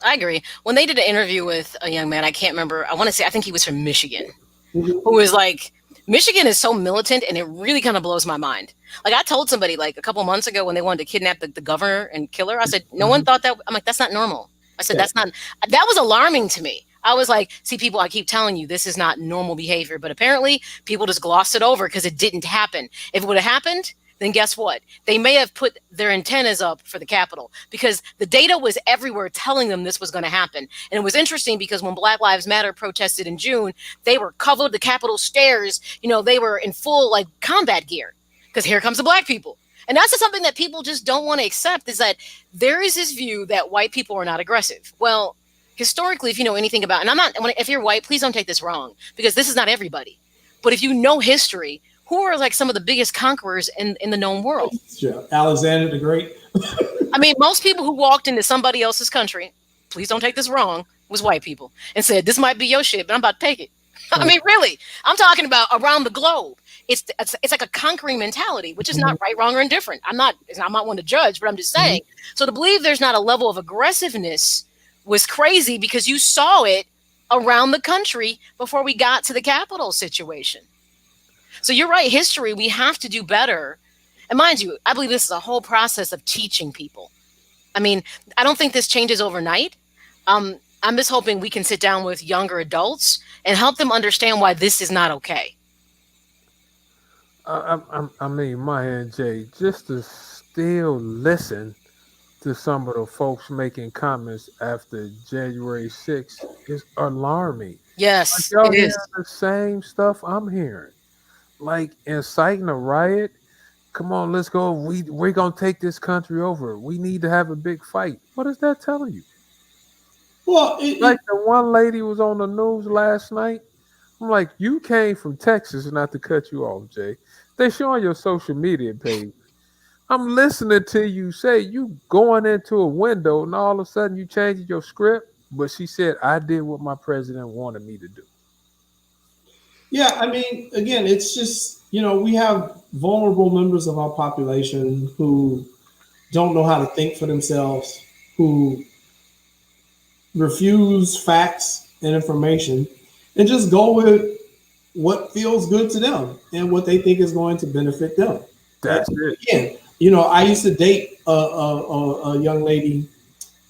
I agree. When they did an interview with a young man, I can't remember, I think he was from Michigan, who was like, Michigan is so militant, and it really kind of blows my mind. Like, I told somebody like a couple months ago when they wanted to kidnap the governor and kill her, I said, no one thought that. I'm like, that's not normal. I said, that was alarming to me. I was like, see, people, I keep telling you, this is not normal behavior, but apparently people just glossed it over because it didn't happen. If it would have happened, then guess what? They may have put their antennas up for the Capitol because the data was everywhere telling them this was going to happen. And it was interesting because when Black Lives Matter protested in June, they were covered the Capitol stairs. You know, they were in full like combat gear because here comes the Black people. And that's something that people just don't want to accept, is that there is this view that white people are not aggressive. Well, historically, if you know anything about, and if you're white, please don't take this wrong, because this is not everybody. But if you know history, who are like some of the biggest conquerors in the known world? Yeah, Alexander the Great. I mean, most people who walked into somebody else's country, please don't take this wrong, was white people and said, this might be your shit, but I'm about to take it. I mean, really, I'm talking about around the globe. It's like a conquering mentality, which is not right, wrong, or indifferent. I'm not one to judge, but I'm just saying. So to believe there's not a level of aggressiveness was crazy, because you saw it around the country before we got to the Capitol situation. So you're right, history, we have to do better. And mind you, I believe this is a whole process of teaching people. I mean, I don't think this changes overnight. I'm just hoping we can sit down with younger adults and help them understand why this is not okay. I mean, Maya and Jay, just to still listen to some of the folks making comments after January 6th is alarming. Yes, like, y'all it hearing is. the same stuff I'm hearing. Like inciting a riot, come on, let's go. We're gonna take this country over. We need to have a big fight. What is that telling you? Well, Like the one lady was on the news last night. I'm like, you came from Texas, not to cut you off, Jay. They showing your social media page. I'm listening to you say you going into a window and all of a sudden you changing your script. But she said, I did what my president wanted me to do. yeah, I mean, again, it's just, we have vulnerable members of our population who don't know how to think for themselves, who refuse facts and information and just go with what feels good to them and what they think is going to benefit them. That's it. Again, I used to date a young lady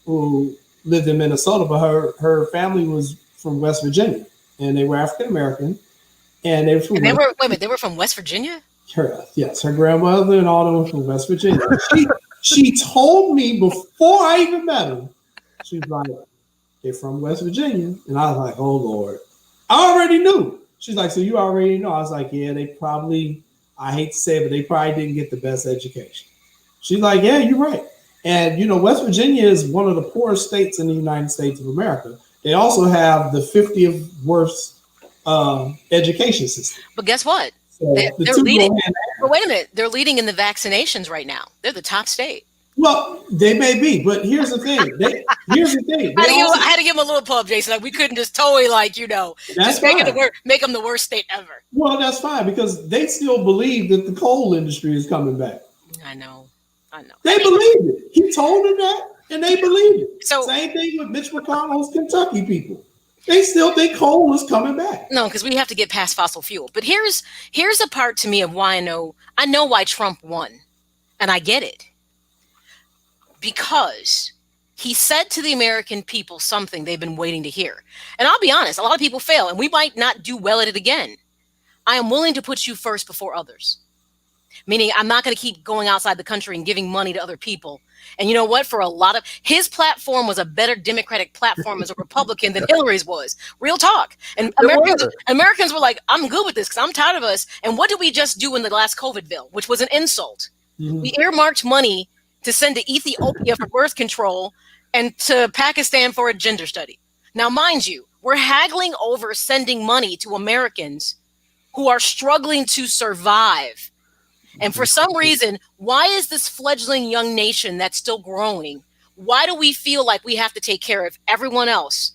who lived in Minnesota, but her family was from West Virginia, and they were African American, and they were from. They were from West Virginia. Her grandmother and all them were from West Virginia. She told me before I even met them, she's like, they're from West Virginia, and I was like, oh Lord, I already knew. She's like, so you already know? I was like, yeah, they probably. I hate to say it, but they probably didn't get the best education. She's like, yeah, you're right. And, West Virginia is one of the poorest states in the United States of America. They also have the 50th worst education system. But guess what? So they're leading. But wait a minute. They're leading in the vaccinations right now. They're the top state. Well, they may be, but here's the thing. I had to give them a little pub, Jason. Like, we couldn't just totally, just make them the worst state ever. Well, that's fine because they still believe that the coal industry is coming back. I know. They believe it. He told them that, and they believe it. So, same thing with Mitch McConnell's Kentucky people. They still think coal is coming back. No, because we have to get past fossil fuel. But here's a part to me of why I know why Trump won, and I get it. Because he said to the American people something they've been waiting to hear. And I'll be honest, a lot of people fail, and we might not do well at it again. I am willing to put you first before others. Meaning I'm not going to keep going outside the country and giving money to other people. And you know what? For a lot of his platform was a better Democratic platform as a Republican than Hillary's was. Real talk. And Americans were like, I'm good with this because I'm tired of us. And what did we just do in the last COVID bill, which was an insult? Mm-hmm. We earmarked money to send to Ethiopia for birth control and to Pakistan for a gender study. Now, mind you, we're haggling over sending money to Americans who are struggling to survive. And for some reason, why is this fledgling young nation that's still growing, why do we feel like we have to take care of everyone else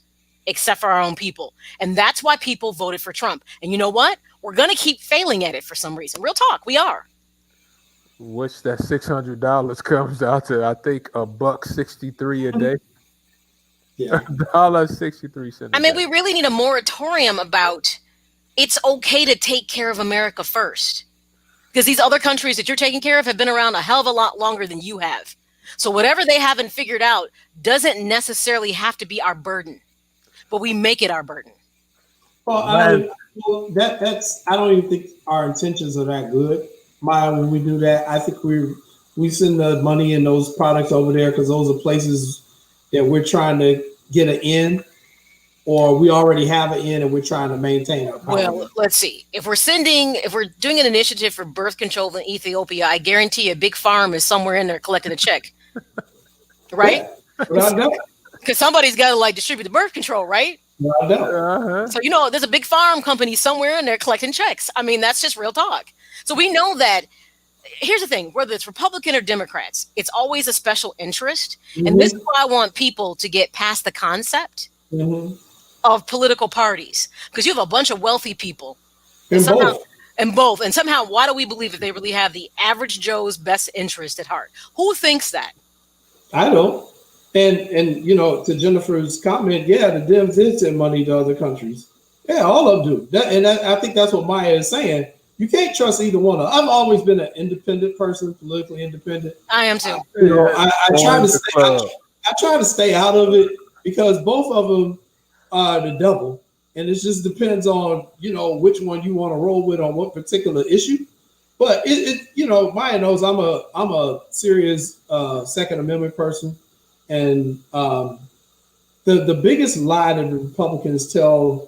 except for our own people? And that's why people voted for Trump. And you know what? We're going to keep failing at it for some reason. Real talk, we are. Which that $600 comes out to, I think, $1.63 a day. Yeah, $1.63. I mean, we really need a moratorium about it's okay to take care of America first. Because these other countries that you're taking care of have been around a hell of a lot longer than you have. So whatever they haven't figured out doesn't necessarily have to be our burden, but we make it our burden. Well, that's I don't even think our intentions are that good. Maya, when we do that, I think we send the money in those products over there because those are places that we're trying to get an in, or we already have an in and we're trying to maintain our power. Well, let's see. If we're doing an initiative for birth control in Ethiopia, I guarantee a big farm is somewhere in there collecting a check. Right? Because somebody's got to distribute the birth control, right? So, there's a big farm company somewhere in there collecting checks. I mean, that's just real talk. So we know that. Here's the thing, whether it's Republican or Democrats, it's always a special interest. Mm-hmm. And this is why I want people to get past the concept of political parties, because you have a bunch of wealthy people and somehow why do we believe that they really have the average Joe's best interest at heart? Who thinks that? I don't. And to Jennifer's comment, the Dems did send money to other countries. Yeah, all of them do. I think that's what Maya is saying. You can't trust either one of them. I've always been an independent person, politically independent. I am too. I try to stay out of it because both of them are the devil, and it just depends on which one you want to roll with on what particular issue. But Maya knows I'm a serious Second Amendment person, and the biggest lie that the Republicans tell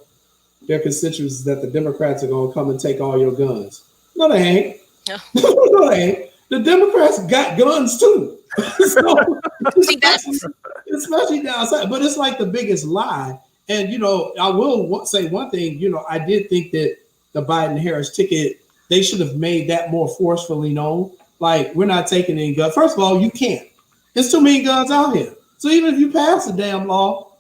their constituents is that the Democrats are going to come and take all your guns. No, they ain't. No, they ain't. the Democrats got guns too. So, See, that's especially down south. But it's like the biggest lie. And, you know, I will say one thing, you know, I did think that the Biden-Harris ticket, they should have made that more forcefully known. Like, we're not taking any guns. First of all, you can't. There's too many guns out here. So even if you pass a damn law,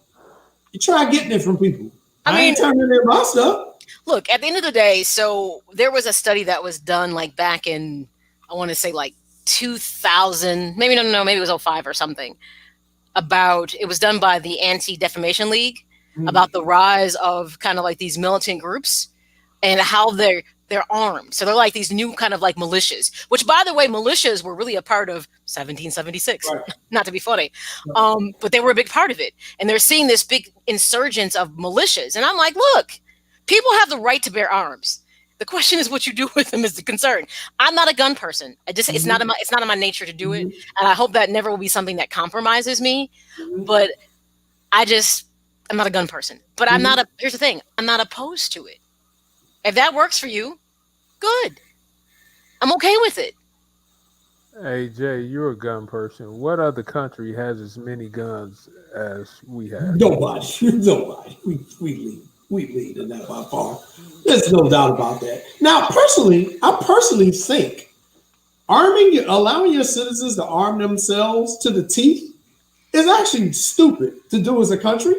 you try getting it from people. I ain't turning in my stuff. Look, at the end of the day, so there was a study that was done like back in, I want to say like 2000, maybe maybe it was 05 or something. It was done by the Anti-Defamation League about the rise of kind of like these militant groups and how they're armed. So they're like these new kind of like militias, which, by the way, militias were really a part of 1776. Right. Not to be funny, but they were a big part of it. And they're seeing this big insurgence of militias. And I'm like, look, people have the right to bear arms. The question is what you do with them is the concern. I'm not a gun person. It's not in my nature to do it, and I hope that never will be something that compromises me. But I'm not a gun person. But here's the thing: I'm not opposed to it. If that works for you, good. I'm okay with it. Hey Jay, you're a gun person. What other country has as many guns as we have? Nobody. We lead in that by far. There's no doubt about that. Now, I personally think allowing your citizens to arm themselves to the teeth is actually stupid to do as a country.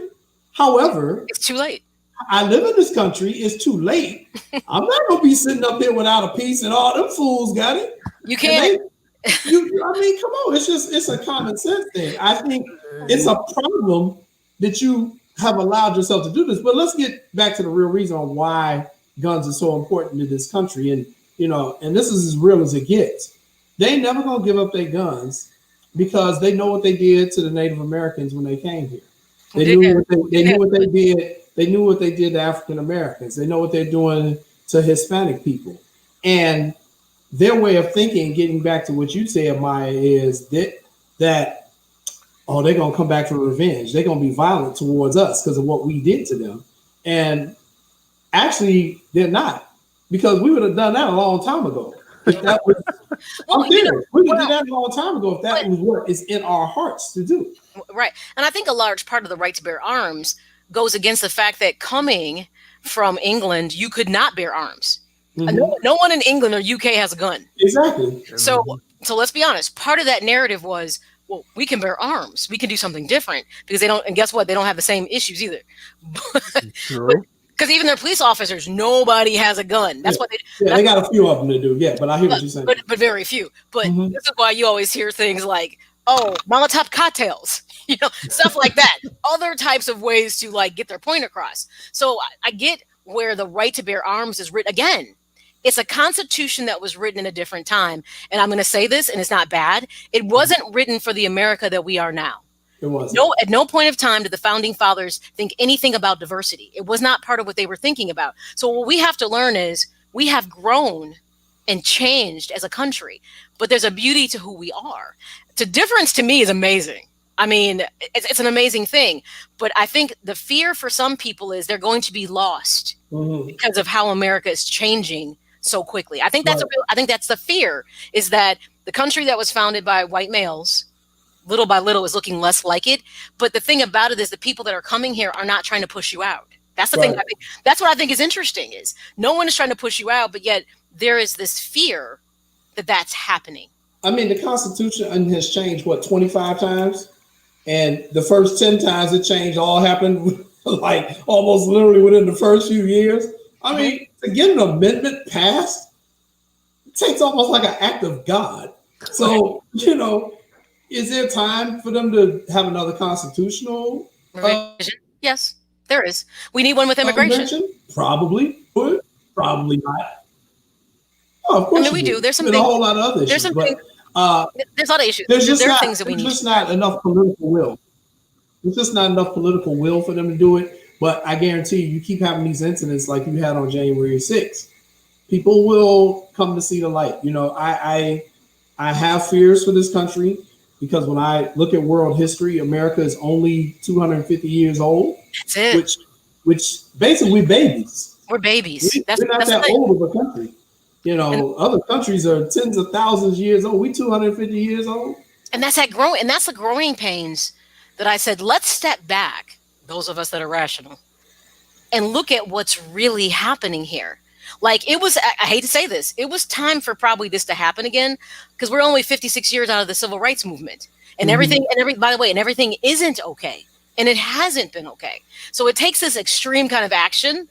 However, it's too late. I live in this country. It's too late. I'm not gonna be sitting up here without a piece, and all them fools got it. You can't. I mean, come on. It's a common sense thing. I think it's a problem that you have allowed yourself to do this. But let's get back to the real reason on why guns are so important to this country. And, you know, and this is as real as it gets. They never gonna give up their guns because they know what they did to the Native Americans when they came here. They knew what they did. They knew what they did to African Americans. They know what they're doing to Hispanic people. And their way of thinking, getting back to what you said, Maya, is that they're going to come back for revenge. They're going to be violent towards us because of what we did to them. And actually, they're not, because we would have done that a long time ago. If that was, we would have done that a long time ago if that was what is in our hearts to do. Right. And I think a large part of the right to bear arms goes against the fact that coming from England, you could not bear arms. No one in England or UK has a gun. Exactly. So let's be honest. Part of that narrative was, well, we can bear arms. We can do something different because they don't. And guess what? They don't have the same issues either. Because even their police officers, nobody has a gun. That's what they. Yeah, they got a few of them to do. Yeah, but I hear what you're saying. But very few. But this is why you always hear things like, "Oh, Molotov cocktails," stuff like that. Other types of ways to like get their point across. So I get where the right to bear arms is written again. It's a constitution that was written in a different time. And I'm going to say this, and it's not bad. It wasn't written for the America that we are now. It wasn't. At no point of time did the founding fathers think anything about diversity. It was not part of what they were thinking about. So what we have to learn is we have grown and changed as a country, but there's a beauty to who we are. The difference to me is amazing. I mean, it's an amazing thing, but I think the fear for some people is they're going to be lost because of how America is changing so quickly. I think that's I think that's the fear, is that the country that was founded by white males, little by little, is looking less like it. But the thing about it is the people that are coming here are not trying to push you out. That's the thing. That's what I think is interesting, is no one is trying to push you out, but yet there is this fear that that's happening. I mean, the Constitution has changed, 25 times? And the first 10 times it changed all happened like almost literally within the first few years. I mean, to get an amendment passed, it takes almost like an act of God. So, is there time for them to have another constitutional revision? Yes, there is. We need one with immigration. Probably. Probably not. Oh, of course. I mean, we do. There's some a whole lot of other issues. There's a lot of issues. There are things that we need. There's just not enough political will. There's just not enough political will for them to do it. But I guarantee you keep having these incidents like you had on January 6th, people will come to see the light. I have fears for this country because when I look at world history, America is only 250 years old. That's it. Which basically we're babies. We're babies. We're not that old of a country. Other countries are tens of thousands of years old. We 250 years old. And that's the growing pains that I said, let's step back, those of us that are rational, and look at what's really happening here. Like I hate to say this, it was time for probably this to happen again, because we're only 56 years out of the civil rights movement, and by the way, everything isn't okay, and it hasn't been okay. So it takes this extreme kind of action.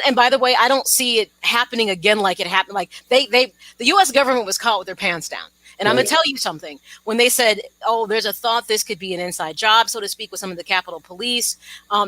And by the way, I don't see it happening again like it happened. Like the U.S. government was caught with their pants down. And I'm going to tell you something. When they said, oh, there's a thought this could be an inside job, so to speak, with some of the Capitol Police,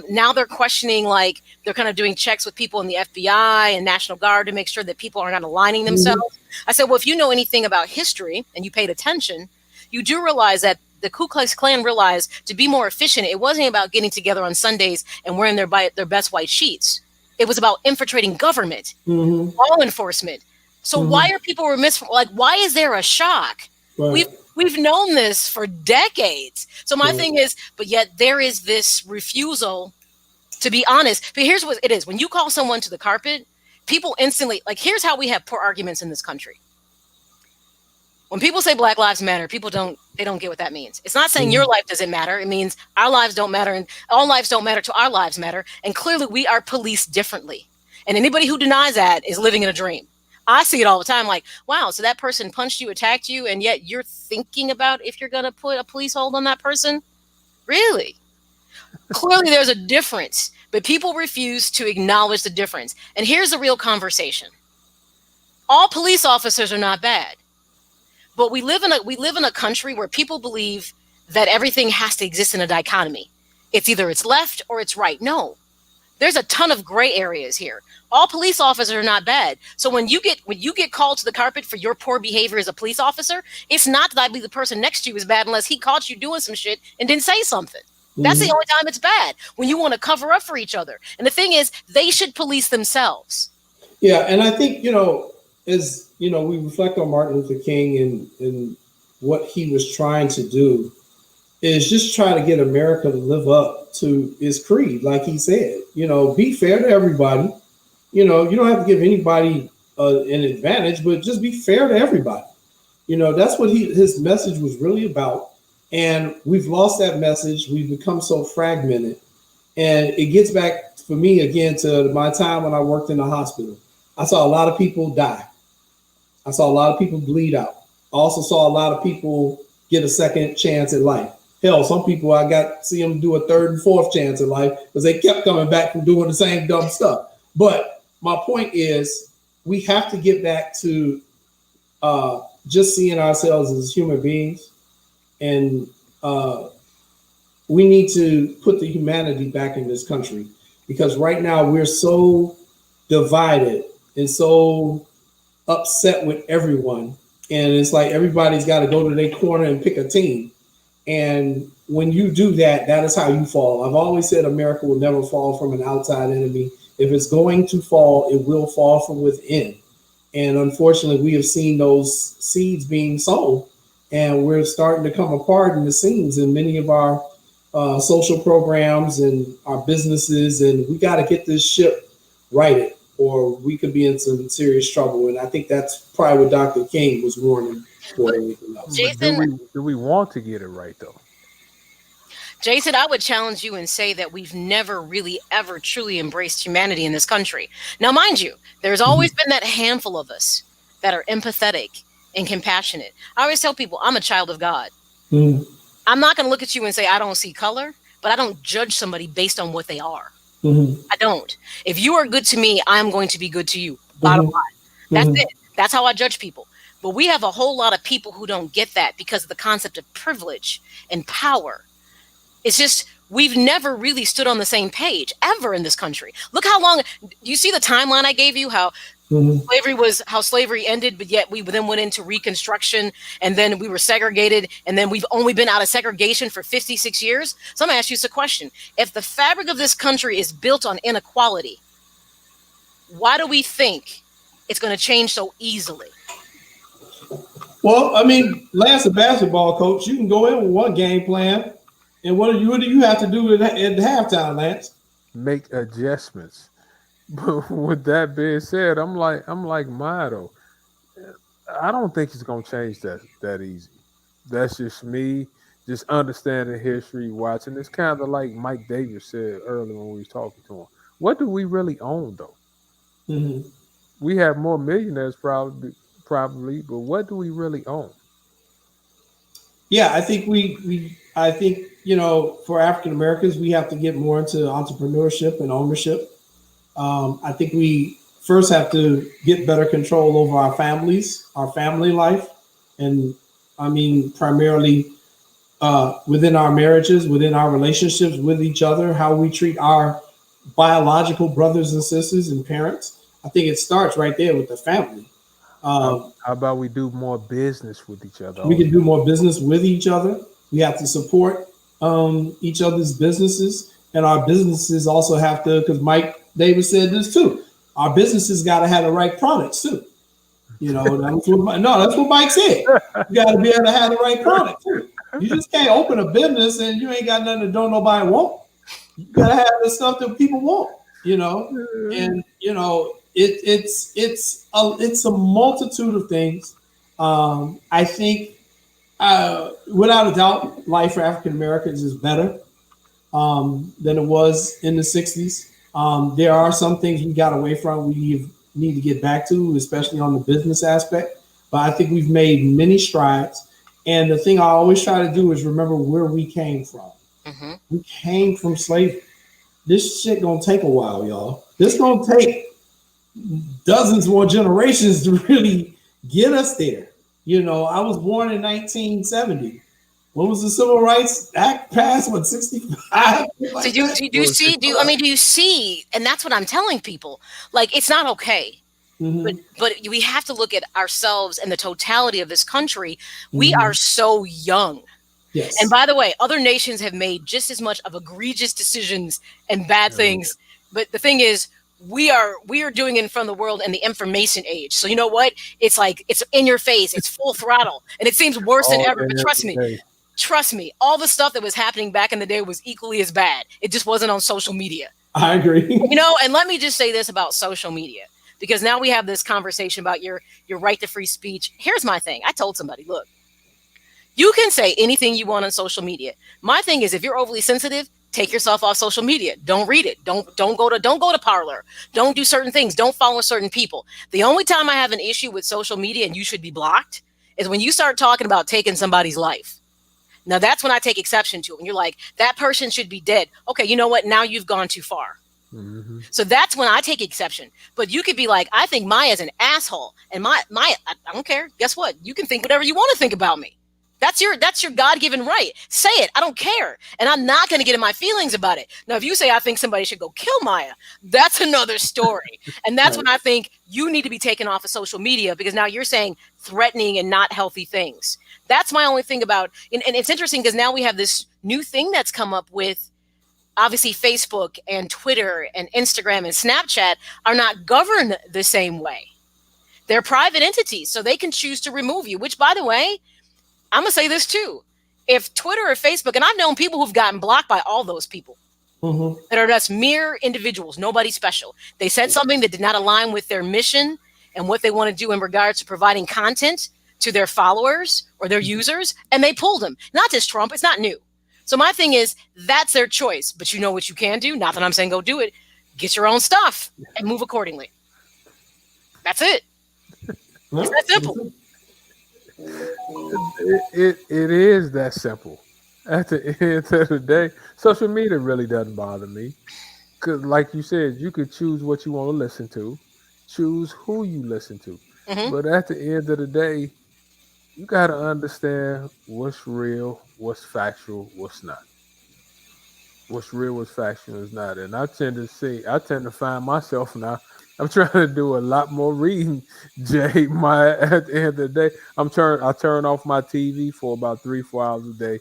now they're questioning, like, they're kind of doing checks with people in the FBI and National Guard to make sure that people are not aligning themselves. I said, well, if you know anything about history and you paid attention, you do realize that the Ku Klux Klan realized to be more efficient, it wasn't about getting together on Sundays and wearing their best white sheets. It was about infiltrating government, law enforcement. So why are people remiss? Like, why is there a shock? Right. We've known this for decades. So my thing is, but yet there is this refusal to be honest. But here's what it is: when you call someone to the carpet, people instantly, like, here's how we have poor arguments in this country. When people say Black Lives Matter, people don't get what that means. It's not saying your life doesn't matter. It means our lives don't matter, and all lives don't matter to our lives matter. And clearly, we are policed differently. And anybody who denies that is living in a dream. I see it all the time. Like, wow, so that person punched you, attacked you, and yet you're thinking about if you're going to put a police hold on that person? Really? Clearly, there's a difference, but people refuse to acknowledge the difference. And here's the real conversation. All police officers are not bad, but we live in a country where people believe that everything has to exist in a dichotomy. It's either it's left or it's right. No, there's a ton of gray areas here. All police officers are not bad. So when you get called to the carpet for your poor behavior as a police officer, it's not that I believe the person next to you is bad unless he caught you doing some shit and didn't say something. That's the only time it's bad, when you want to cover up for each other. And the thing is, they should police themselves. Yeah, and I think, as we reflect on Martin Luther King and what he was trying to do is just try to get America to live up to his creed, like he said. Be fair to everybody. You don't have to give anybody an advantage, but just be fair to everybody. That's what his message was really about. And we've lost that message. We've become so fragmented. And it gets back for me again to my time when I worked in the hospital. I saw a lot of people die. I saw a lot of people bleed out. I also saw a lot of people get a second chance at life. Hell, some people I got to see them do a third and fourth chance at life because they kept coming back from doing the same dumb stuff. But my point is, we have to get back to just seeing ourselves as human beings. And we need to put the humanity back in this country, because right now we're so divided and so upset with everyone. And it's like everybody's got to go to their corner and pick a team. And when you do that, that is how you fall. I've always said America will never fall from an outside enemy. If it's going to fall, it will fall from within. And unfortunately, we have seen those seeds being sown, and we're starting to come apart in the seams in many of our social programs and our businesses. And we got to get this ship righted, or we could be in some serious trouble. And I think that's probably what Dr. King was warning for. Anything else. Jason, do we want to get it right, though? Jason, I would challenge you and say that we've never really ever truly embraced humanity in this country. Now, mind you, there's always been that handful of us that are empathetic and compassionate. I always tell people, I'm a child of God. I'm not going to look at you and say I don't see color, but I don't judge somebody based on what they are. I don't. If you are good to me, I'm going to be good to you. Bottom line. That's it. That's how I judge people. But we have a whole lot of people who don't get that because of the concept of privilege and power. It's just, we've never really stood on the same page ever in this country. Look how long, you see the timeline I gave you, how slavery ended, but yet we then went into Reconstruction, and then we were segregated, and then we've only been out of segregation for 56 years. So I'm gonna ask you a question. If the fabric of this country is built on inequality, why do we think it's gonna change so easily? Well, I mean, Lance, a basketball coach, you can go in with one game plan. And what do you have to do at halftime, Lance? Make adjustments. But with that being said, I'm like M.A.Y.A, though. I don't think it's gonna change that easy. That's just me, just understanding history, watching. It's kind of like Mike Davis said earlier when we was talking to him. What do we really own though? Mhm. We have more millionaires probably, but what do we really own? Yeah, I think I think, for African Americans, we have to get more into entrepreneurship and ownership. I think we first have to get better control over our families, our family life, and I mean primarily within our marriages, within our relationships with each other, how we treat our biological brothers and sisters and parents. I think it starts right there with the family. Um, How about we do more business with each other we can also? do more business with each other. We have to support each other's businesses, and our businesses also have to. Because Mike Davis said this too. Our businesses got to have the right products too. That's what Mike said. You got to be able to have the right product too. You just can't open a business and you ain't got nothing that don't nobody want. You got to have the stuff that people want. And it's a multitude of things. I think without a doubt, life for African Americans is better than it was in the 60s. There are some things we got away from, we need to get back to, especially on the business aspect. But I think we've made many strides. And the thing I always try to do is remember where we came from. Mm-hmm. We came from slavery. This shit gonna take a while, y'all. This gonna take dozens more generations to really get us there. I was born in 1970. What was the Civil Rights Act passed? What, 65? So do you see, and that's what I'm telling people, like, it's not okay. Mm-hmm. But we have to look at ourselves and the totality of this country. We Mm-hmm. are so young. Yes. And by the way, other nations have made just as much of egregious decisions and bad things. But the thing is, we are doing it in front of the world in the information age. So you know what? It's like it's in your face, it's full throttle, and it seems worse than ever. But trust me, all the stuff that was happening back in the day was equally as bad. It just wasn't on social media. I agree. And let me just say this about social media, because now we have this conversation about your right to free speech. Here's my thing. I told somebody, look, you can say anything you want on social media. My thing is, if you're overly sensitive, take yourself off social media. Don't read it. Don't go to Parler. Don't do certain things. Don't follow certain people. The only time I have an issue with social media, and you should be blocked, is when you start talking about taking somebody's life. Now that's when I take exception to it. When you're like, that person should be dead. Okay, you know what? Now you've gone too far. Mm-hmm. So that's when I take exception. But you could be like, I think Maya's an asshole, and I don't care. Guess what? You can think whatever you want to think about me. That's your God-given right. Say it. I don't care. And I'm not going to get in my feelings about it. Now, if you say I think somebody should go kill Maya, that's another story. And that's when I think you need to be taken off of social media, because now you're saying threatening and not healthy things. That's my only thing about, and it's interesting because now we have this new thing that's come up with, obviously Facebook and Twitter and Instagram and Snapchat are not governed the same way. They're private entities, so they can choose to remove you, which, by the way, I'm going to say this too. If Twitter or Facebook, and I've known people who've gotten blocked by all those people that are just mere individuals, nobody special. They said something that did not align with their mission and what they want to do in regards to providing content to their followers or their users, and they pulled them. Not just Trump, it's not new. So my thing is, that's their choice. But you know what you can do? Not that I'm saying go do it. Get your own stuff and move accordingly. That's it. It's that simple. It is that simple. At the end of the day, social media really doesn't bother me, because, like you said, you could choose what you want to listen to, choose who you listen to. Mm-hmm. But at the end of the day, you got to understand what's real, what's factual, what's not. What's real, what's factual, is not. And I tend to find myself now, I'm trying to do a lot more reading, Jay. At the end of the day, I turn off my TV for about 3-4 hours a day.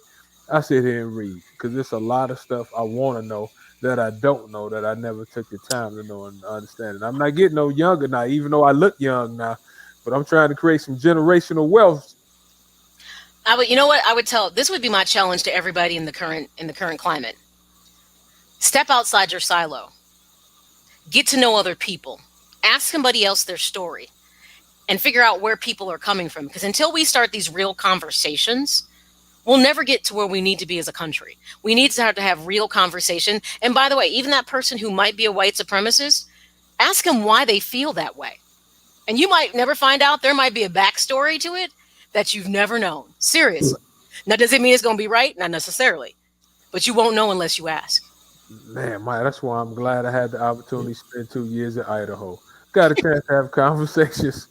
I sit here and read, because there's a lot of stuff I want to know that I don't know, that I never took the time to know and understand. And I'm not getting no younger now, even though I look young now, but I'm trying to create some generational wealth. You know what I would tell? This would be my challenge to everybody in the current climate. Step outside your silo. Get to know other people. Ask somebody else their story. and figure out where people are coming from. Because until we start these real conversations, we'll never get to where we need to be as a country. We need to start to have real conversation. And by the way, even that person who might be a white supremacist, ask them why they feel that way. And you might never find out. There might be a backstory to it that you've never known. Seriously. Now, does it mean it's going to be right? Not necessarily. But you won't know unless you ask. Man, Maya, that's why I'm glad I had the opportunity to spend 2 years in Idaho. Got a chance to have conversations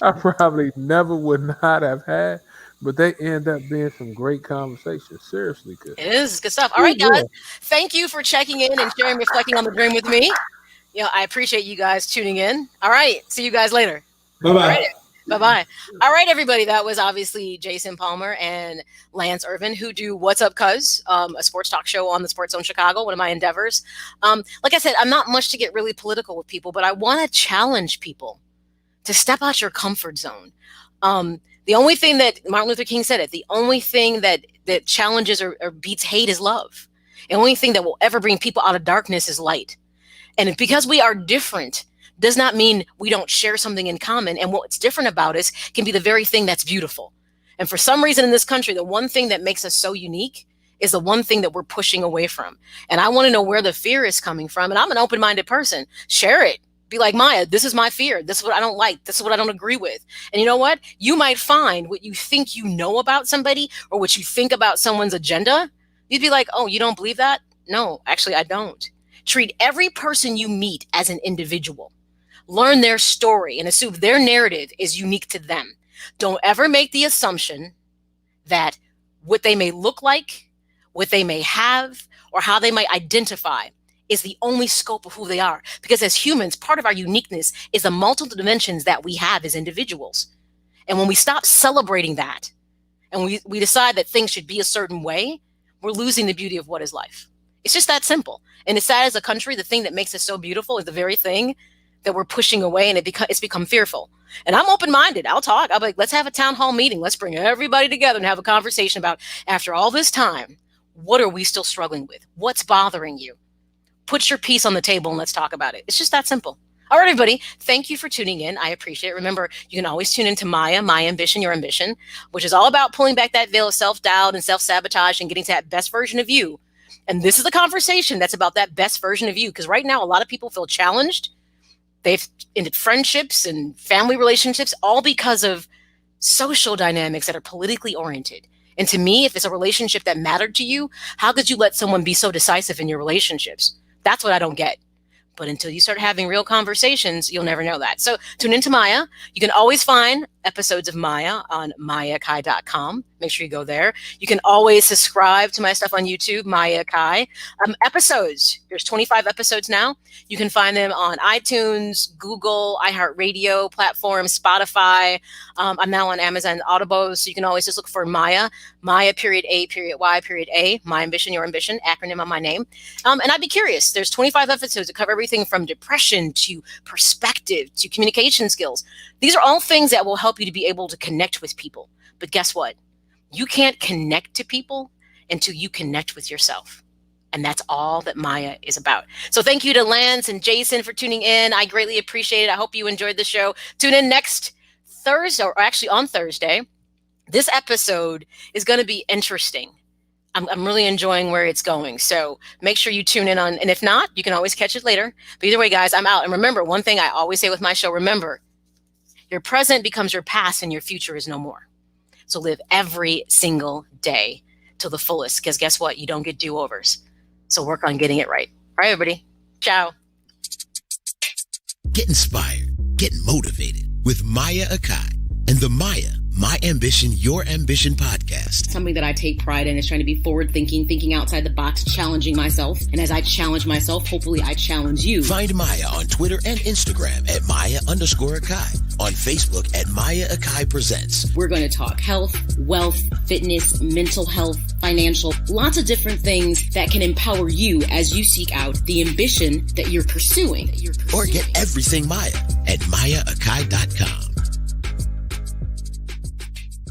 I probably never would not have had, but they end up being some great conversations. Seriously, good. It is good stuff. All right, guys. Thank you for checking in and sharing, reflecting on the dream with me. I appreciate you guys tuning in. All right. See you guys later. Bye-bye. Right. Bye-bye. All right, everybody. That was obviously Jason Palmer and Lance Irvin, who do What's Up, Cuz, a sports talk show on the Sports Zone Chicago, one of my endeavors. Like I said, I'm not much to get really political with people, but I want to challenge people to step out your comfort zone. The only thing that Martin Luther King said the only thing that challenges or beats hate is love. The only thing that will ever bring people out of darkness is light. And because we are different does not mean we don't share something in common. And what's different about us can be the very thing that's beautiful. And for some reason in this country, the one thing that makes us so unique is the one thing that we're pushing away from. And I want to know where the fear is coming from. And I'm an open-minded person. Share it. Be like, Maya, this is my fear. This is what I don't like. This is what I don't agree with. And you know what? You might find what you think you know about somebody or what you think about someone's agenda. You'd be like, oh, you don't believe that? No, actually, I don't. Treat every person you meet as an individual. Learn their story and assume their narrative is unique to them. Don't ever make the assumption that what they may look like, what they may have, or how they might identify is the only scope of who they are. Because as humans, part of our uniqueness is the multiple dimensions that we have as individuals. And when we stop celebrating that and we decide that things should be a certain way, we're losing the beauty of what is life. It's just that simple. And it's sad as a country, the thing that makes us so beautiful is the very thing that we're pushing away, and it's become fearful. And I'm open-minded. I'll talk. I'll be like, let's have a town hall meeting. Let's bring everybody together and have a conversation about, after all this time, what are we still struggling with? What's bothering you? Put your piece on the table and let's talk about it. It's just that simple. All right, everybody. Thank you for tuning in. I appreciate it. Remember, you can always tune into M.A.Y.A, My Ambition, Your Ambition, which is all about pulling back that veil of self-doubt and self-sabotage and getting to that best version of you. And this is a conversation that's about that best version of you. Because right now, a lot of people feel challenged. They've ended friendships and family relationships all because of social dynamics that are politically oriented. And to me, if it's a relationship that mattered to you, how could you let someone be so decisive in your relationships? That's what I don't get. But until you start having real conversations, you'll never know that. So tune into M.A.Y.A. You can always find episodes of M.A.Y.A on MayaKai.com. Make sure you go there. You can always subscribe to my stuff on YouTube, Maya Kai. Episodes, there's 25 episodes now. You can find them on iTunes, Google, iHeartRadio platforms, Spotify. I'm now on Amazon Audible, so you can always just look for M.A.Y.A, M.A.Y.A, My Ambition, Your Ambition, acronym on my name. And I'd be curious. There's 25 episodes that cover everything from depression to perspective to communication skills. These are all things that will help you to be able to connect with people. But guess what? You can't connect to people until you connect with yourself. And that's all that M.A.Y.A is about. So thank you to Lance and Jason for tuning in. I greatly appreciate it. I hope you enjoyed the show. Tune in next Thursday, or actually on Thursday. This episode is going to be interesting. I'm really enjoying where it's going. So make sure you tune in on, and if not, you can always catch it later. But either way, guys, I'm out. And remember, one thing I always say with my show, remember, your present becomes your past and your future is no more. So live every single day to the fullest, because guess what? You don't get do-overs. So work on getting it right. All right, everybody. Ciao. Get inspired. Get motivated with Maya Akai and the M.A.Y.A, My Ambition, Your Ambition podcast. Something that I take pride in is trying to be forward thinking, thinking outside the box, challenging myself. And as I challenge myself, hopefully I challenge you. Find Maya on Twitter and Instagram at Maya_Akai. On Facebook at Maya Akai Presents. We're going to talk health, wealth, fitness, mental health, financial, lots of different things that can empower you as you seek out the ambition that you're pursuing. Or get everything Maya at MayaAkai.com.